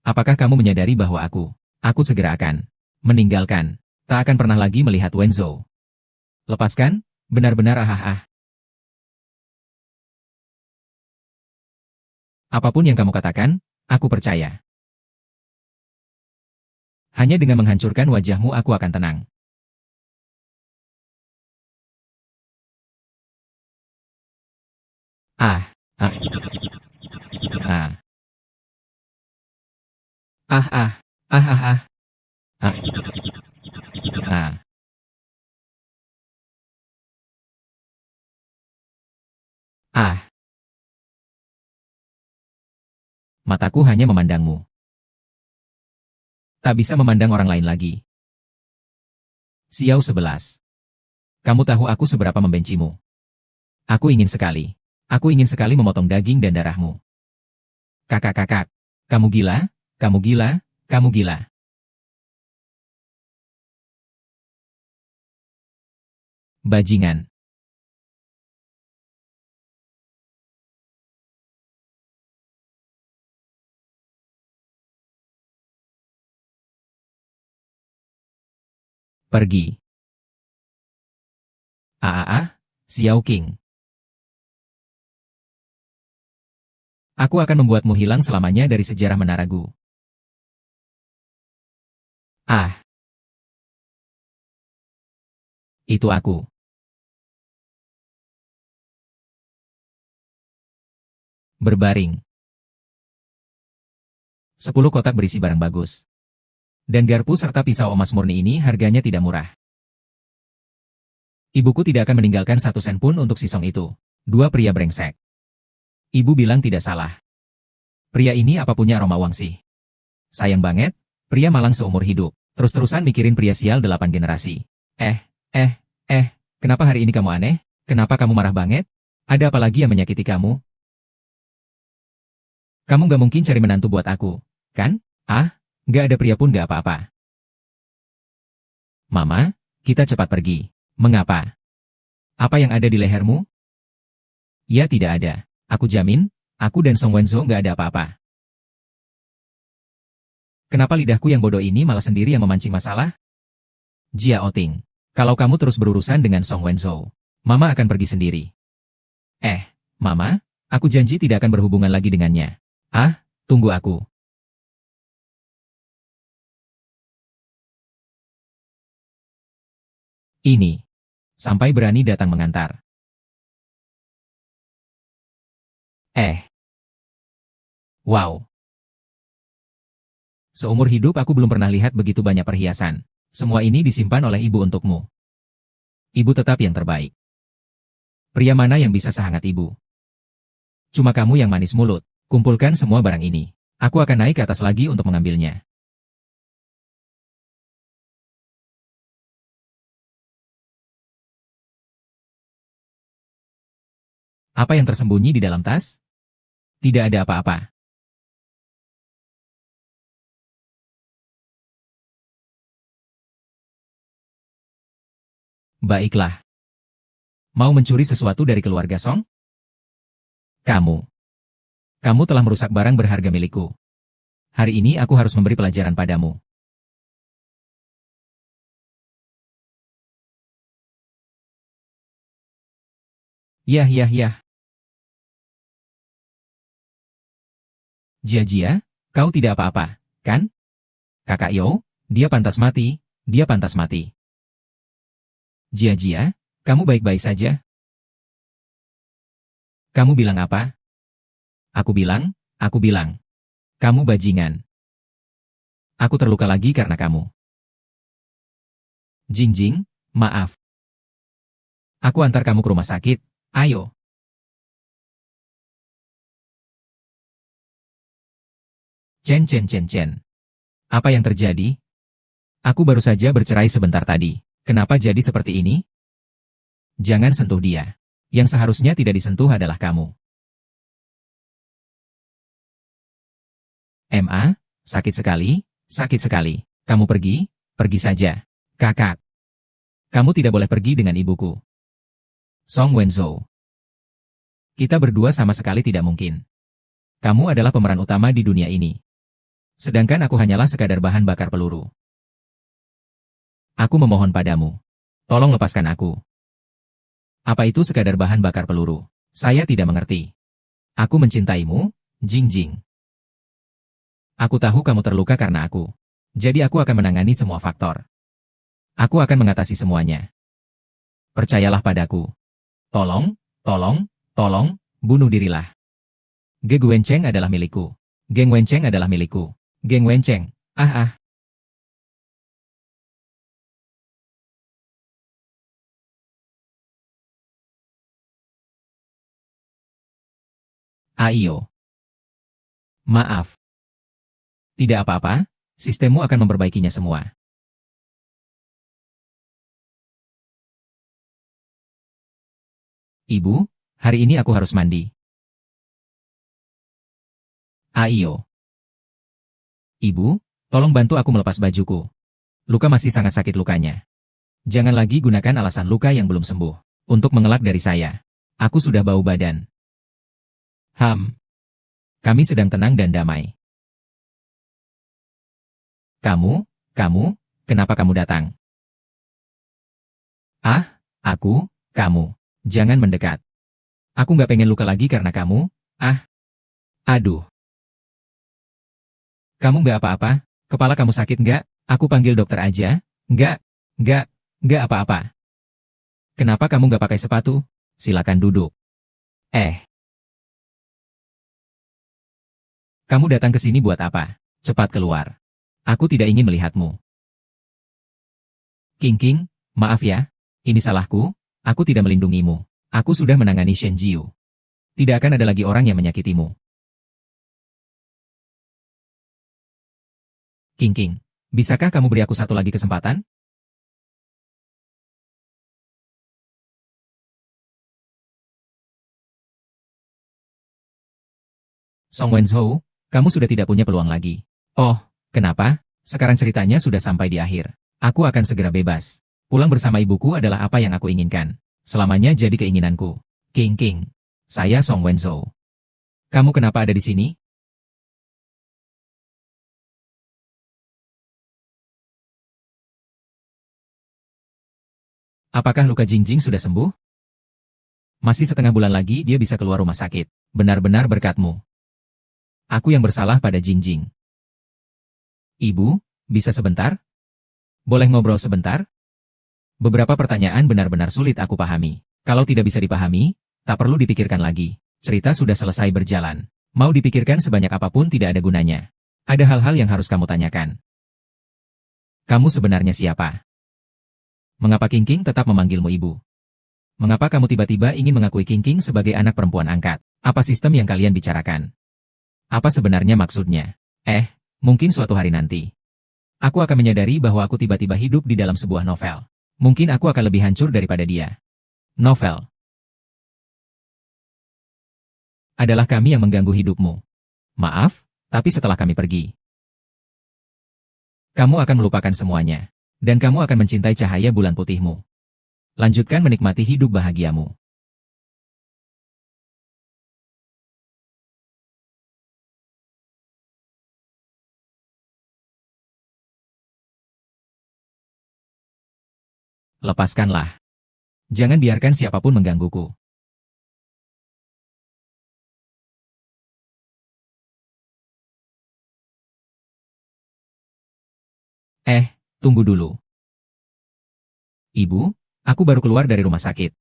Speaker 1: Apakah kamu menyadari bahwa aku segera akan meninggalkan, tak akan pernah lagi melihat Wenzhou. Lepaskan, benar-benar Apapun yang kamu katakan, aku percaya. Hanya dengan menghancurkan wajahmu aku akan tenang. Ah, ah, ah, ah, ah, ah, ah, ah, ah, ah. Ah. Mataku hanya memandangmu. Tak bisa memandang orang lain lagi. Xiao 11. Kamu tahu aku seberapa membencimu. Aku ingin sekali. Aku ingin sekali memotong daging dan darahmu. Kakak. Kamu gila? Kamu gila? Kamu gila. Bajingan. Pergi. Xiao King. Aku akan membuatmu hilang selamanya dari sejarah Menara Gu. Ah, itu aku. Berbaring. 10 kotak berisi barang bagus. Dan garpu serta pisau emas murni ini harganya tidak murah. Ibuku tidak akan meninggalkan 1 sen pun untuk si Song itu. 2 pria brengsek. Ibu bilang tidak salah. Pria ini apa punya aroma wangsi? Sayang banget, pria malang seumur hidup. Terus-terusan mikirin pria sial 8 generasi. Kenapa hari ini kamu aneh? Kenapa kamu marah banget? Ada apa lagi yang menyakiti kamu? Kamu gak mungkin cari menantu buat aku, kan? Gak ada pria pun gak apa-apa. Mama, kita cepat pergi. Mengapa? Apa yang ada di lehermu? Ya tidak ada. Aku jamin, aku dan Song Wenzhou gak ada apa-apa. Kenapa lidahku yang bodoh ini malah sendiri yang memancing masalah? Jia Oting, kalau kamu terus berurusan dengan Song Wenzhou, Mama akan pergi sendiri. Mama, aku janji tidak akan berhubungan lagi dengannya. Tunggu aku. Ini. Sampai berani datang mengantar. Wow. Seumur hidup aku belum pernah lihat begitu banyak perhiasan. Semua ini disimpan oleh ibu untukmu. Ibu tetap yang terbaik. Pria mana yang bisa sehangat ibu? Cuma kamu yang manis mulut. Kumpulkan semua barang ini. Aku akan naik ke atas lagi untuk mengambilnya. Apa yang tersembunyi di dalam tas? Tidak ada apa-apa. Baiklah. Mau mencuri sesuatu dari keluarga Song? Kamu telah merusak barang berharga milikku. Hari ini aku harus memberi pelajaran padamu. Yah. Jia, kau tidak apa-apa, kan? Kakak Yo, dia pantas mati, dia pantas mati. Jia, kamu baik-baik saja? Kamu bilang apa? Aku bilang, kamu bajingan. Aku terluka lagi karena kamu. Jing, maaf. Aku antar kamu ke rumah sakit, ayo. Cen. Apa yang terjadi? Aku baru saja bercerai sebentar tadi. Kenapa jadi seperti ini? Jangan sentuh dia. Yang seharusnya tidak disentuh adalah kamu. Ma, sakit sekali, sakit sekali. Kamu pergi, pergi saja. Kakak. Kamu tidak boleh pergi dengan ibuku. Song Wenzhou. Kita berdua sama sekali tidak mungkin. Kamu adalah pemeran utama di dunia ini. Sedangkan aku hanyalah sekadar bahan bakar peluru. Aku memohon padamu. Tolong lepaskan aku. Apa itu sekadar bahan bakar peluru? Saya tidak mengerti. Aku mencintaimu, Jing Jing. Aku tahu kamu terluka karena aku. Jadi aku akan menangani semua faktor. Aku akan mengatasi semuanya. Percayalah padaku. Tolong, tolong, tolong, bunuh dirilah. Ge Guancheng adalah milikku. Geng Wencheng adalah milikku. Geng Wencheng, ah. Ayo. Maaf. Tidak apa-apa, sistemmu akan memperbaikinya semua. Ibu, hari ini aku harus mandi. Ayo. Ibu, tolong bantu aku melepas bajuku. Luka masih sangat sakit lukanya. Jangan lagi gunakan alasan luka yang belum sembuh untuk mengelak dari saya. Aku sudah bau badan. Kami sedang tenang dan damai. Kamu, kenapa kamu datang? Kamu. Jangan mendekat. Aku nggak pengen luka lagi karena kamu. Aduh. Kamu nggak apa-apa? Kepala kamu sakit nggak? Aku panggil dokter aja. Nggak apa-apa. Kenapa kamu nggak pakai sepatu? Silakan duduk. Kamu datang ke sini buat apa? Cepat keluar. Aku tidak ingin melihatmu. King, maaf ya. Ini salahku, aku tidak melindungimu. Aku sudah menangani Shen Jiu. Tidak akan ada lagi orang yang menyakitimu. King, bisakah kamu beri aku satu lagi kesempatan? Song Wenzhou, kamu sudah tidak punya peluang lagi. Oh, kenapa? Sekarang ceritanya sudah sampai di akhir. Aku akan segera bebas. Pulang bersama ibuku adalah apa yang aku inginkan. Selamanya jadi keinginanku. King, saya Song Wenzhou. Kamu kenapa ada di sini? Apakah luka Jingjing sudah sembuh? Masih setengah bulan lagi dia bisa keluar rumah sakit. Benar-benar berkatmu. Aku yang bersalah pada Jingjing. Ibu, bisa sebentar? Boleh ngobrol sebentar? Beberapa pertanyaan benar-benar sulit aku pahami. Kalau tidak bisa dipahami, tak perlu dipikirkan lagi. Cerita sudah selesai berjalan. Mau dipikirkan sebanyak apapun tidak ada gunanya. Ada hal-hal yang harus kamu tanyakan. Kamu sebenarnya siapa? Mengapa King tetap memanggilmu ibu? Mengapa kamu tiba-tiba ingin mengakui King sebagai anak perempuan angkat? Apa sistem yang kalian bicarakan? Apa sebenarnya maksudnya? Mungkin suatu hari nanti. Aku akan menyadari bahwa aku tiba-tiba hidup di dalam sebuah novel. Mungkin aku akan lebih hancur daripada dia. Novel. Adalah kami yang mengganggu hidupmu. Maaf, tapi setelah kami pergi, kamu akan melupakan semuanya. Dan kamu akan mencintai cahaya bulan putihmu. Lanjutkan menikmati hidup bahagiamu. Lepaskanlah. Jangan biarkan siapapun menggangguku. Tunggu dulu. Ibu, aku baru keluar dari rumah sakit.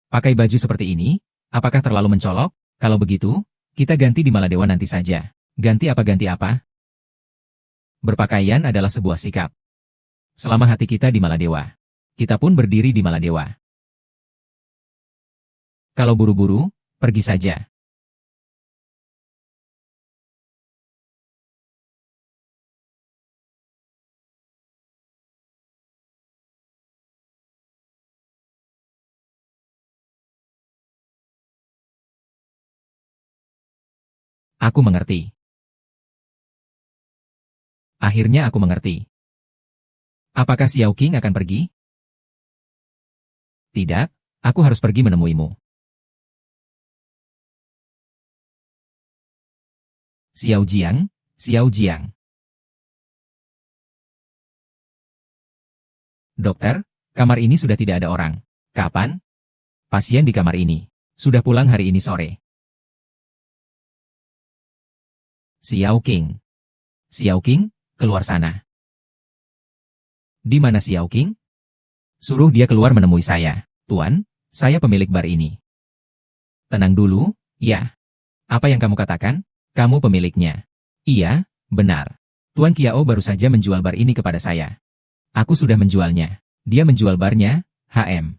Speaker 1: Pakai baju seperti ini, apakah terlalu mencolok? Kalau begitu, kita ganti di Maladewa nanti saja. Ganti apa? Berpakaian adalah sebuah sikap. Selama hati kita di Maladewa, kita pun berdiri di Maladewa. Kalau buru-buru, pergi saja. Aku mengerti. Akhirnya aku mengerti. Apakah Xiao Qing akan pergi? Tidak, aku harus pergi menemuimu. Xiao Jiang, Xiao Jiang. Dokter, kamar ini sudah tidak ada orang. Kapan? Pasien di kamar ini. Sudah pulang hari ini sore. Xiao Qing. Xiao Qing, keluar sana. Di mana Xiao Qing? Suruh dia keluar menemui saya. Tuan, saya pemilik bar ini. Tenang dulu, ya. Apa yang kamu katakan? Kamu pemiliknya. Iya, benar. Tuan Kiao baru saja menjual bar ini kepada saya. Aku sudah menjualnya. Dia menjual barnya, HM.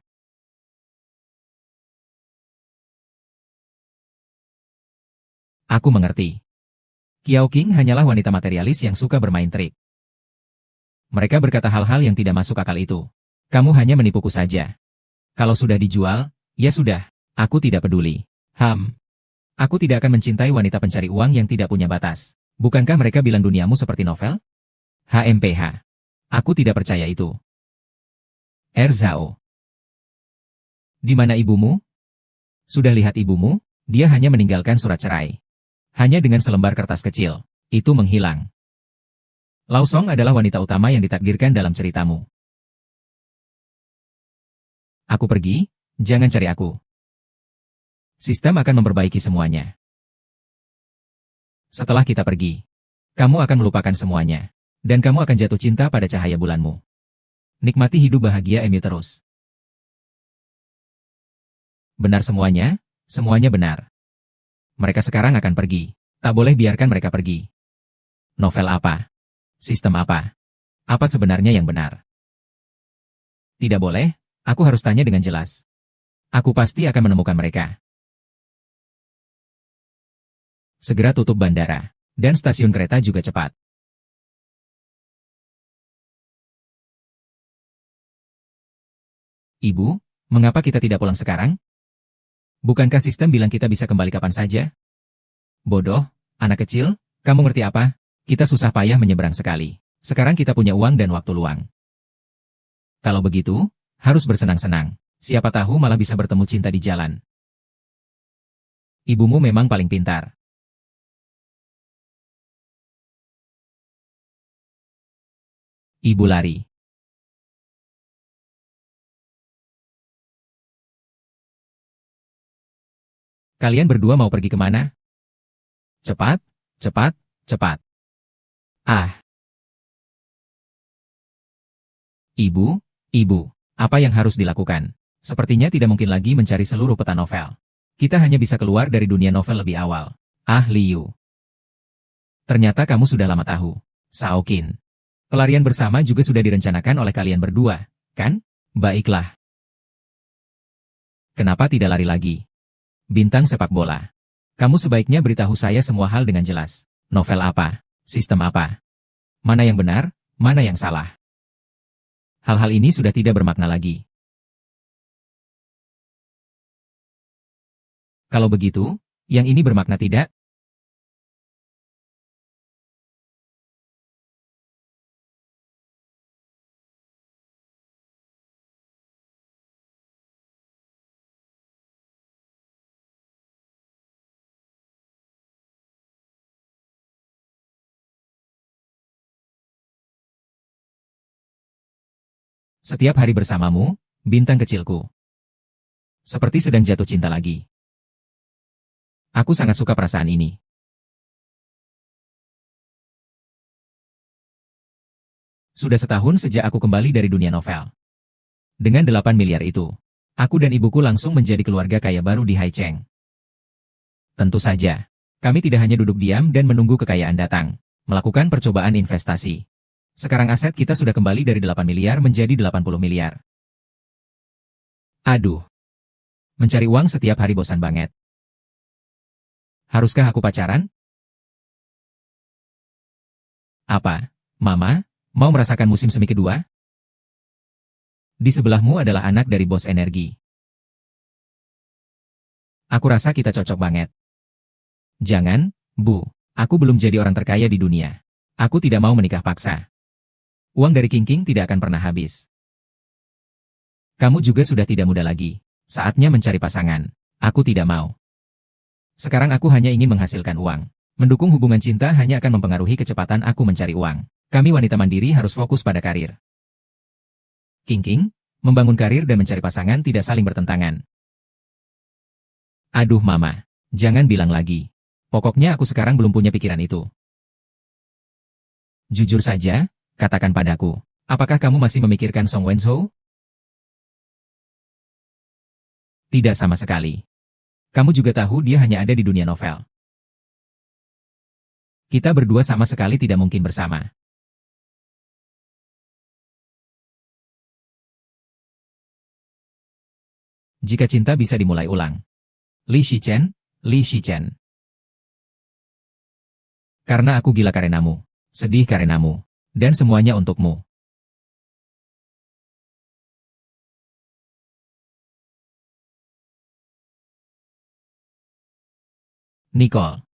Speaker 1: Aku mengerti. Kiao Qing hanyalah wanita materialis yang suka bermain trik. Mereka berkata hal-hal yang tidak masuk akal itu. Kamu hanya menipuku saja. Kalau sudah dijual, ya sudah. Aku tidak peduli. Aku tidak akan mencintai wanita pencari uang yang tidak punya batas. Bukankah mereka bilang duniamu seperti novel? HMPH. Aku tidak percaya itu. Zhao. Di mana ibumu? Sudah lihat ibumu? Dia hanya meninggalkan surat cerai. Hanya dengan selembar kertas kecil. Itu menghilang. Lao Song adalah wanita utama yang ditakdirkan dalam ceritamu. Aku pergi, jangan cari aku. Sistem akan memperbaiki semuanya. Setelah kita pergi, kamu akan melupakan semuanya. Dan kamu akan jatuh cinta pada cahaya bulanmu. Nikmati hidup bahagia Emu terus. Benar semuanya? Semuanya benar. Mereka sekarang akan pergi. Tak boleh biarkan mereka pergi. Novel apa? Sistem apa? Apa sebenarnya yang benar? Tidak boleh, aku harus tanya dengan jelas. Aku pasti akan menemukan mereka. Segera tutup bandara. Dan stasiun kereta juga cepat. Ibu, mengapa kita tidak pulang sekarang? Bukankah sistem bilang kita bisa kembali kapan saja? Bodoh, anak kecil, kamu ngerti apa? Kita susah payah menyeberang sekali. Sekarang kita punya uang dan waktu luang. Kalau begitu, harus bersenang-senang. Siapa tahu malah bisa bertemu cinta di jalan. Ibumu memang paling pintar. Ibu lari. Kalian berdua mau pergi kemana? Cepat, cepat, cepat. Ah. Ibu, apa yang harus dilakukan? Sepertinya tidak mungkin lagi mencari seluruh peta novel. Kita hanya bisa keluar dari dunia novel lebih awal. Ah, Liu. Ternyata kamu sudah lama tahu. Shao Qin. Pelarian bersama juga sudah direncanakan oleh kalian berdua, kan? Baiklah. Kenapa tidak lari lagi? Bintang sepak bola. Kamu sebaiknya beritahu saya semua hal dengan jelas. Novel apa? Sistem apa? Mana yang benar, mana yang salah? Hal-hal ini sudah tidak bermakna lagi. Kalau begitu, yang ini bermakna tidak? Setiap hari bersamamu, bintang kecilku. Seperti sedang jatuh cinta lagi. Aku sangat suka perasaan ini. Sudah setahun sejak aku kembali dari dunia novel. Dengan 8 miliar itu, aku dan ibuku langsung menjadi keluarga kaya baru di Haicheng. Tentu saja, kami tidak hanya duduk diam dan menunggu kekayaan datang, melakukan percobaan investasi. Sekarang aset kita sudah kembali dari 8 miliar menjadi 80 miliar. Aduh. Mencari uang setiap hari bosan banget. Haruskah aku pacaran? Apa, Mama, mau merasakan musim semi kedua? Di sebelahmu adalah anak dari bos energi. Aku rasa kita cocok banget. Jangan, Bu, aku belum jadi orang terkaya di dunia. Aku tidak mau menikah paksa. Uang dari King tidak akan pernah habis. Kamu juga sudah tidak muda lagi. Saatnya mencari pasangan. Aku tidak mau. Sekarang aku hanya ingin menghasilkan uang. Mendukung hubungan cinta hanya akan mempengaruhi kecepatan aku mencari uang. Kami wanita mandiri harus fokus pada karir. King, membangun karir dan mencari pasangan tidak saling bertentangan. Aduh mama, jangan bilang lagi. Pokoknya aku sekarang belum punya pikiran itu. Jujur saja, katakan padaku, apakah kamu masih memikirkan Song Wenzhou? Tidak sama sekali. Kamu juga tahu dia hanya ada di dunia novel. Kita berdua sama sekali tidak mungkin bersama. Jika cinta bisa dimulai ulang. Li Shichen. Karena aku gila karenamu, sedih karenamu, dan semuanya untukmu. Nicole.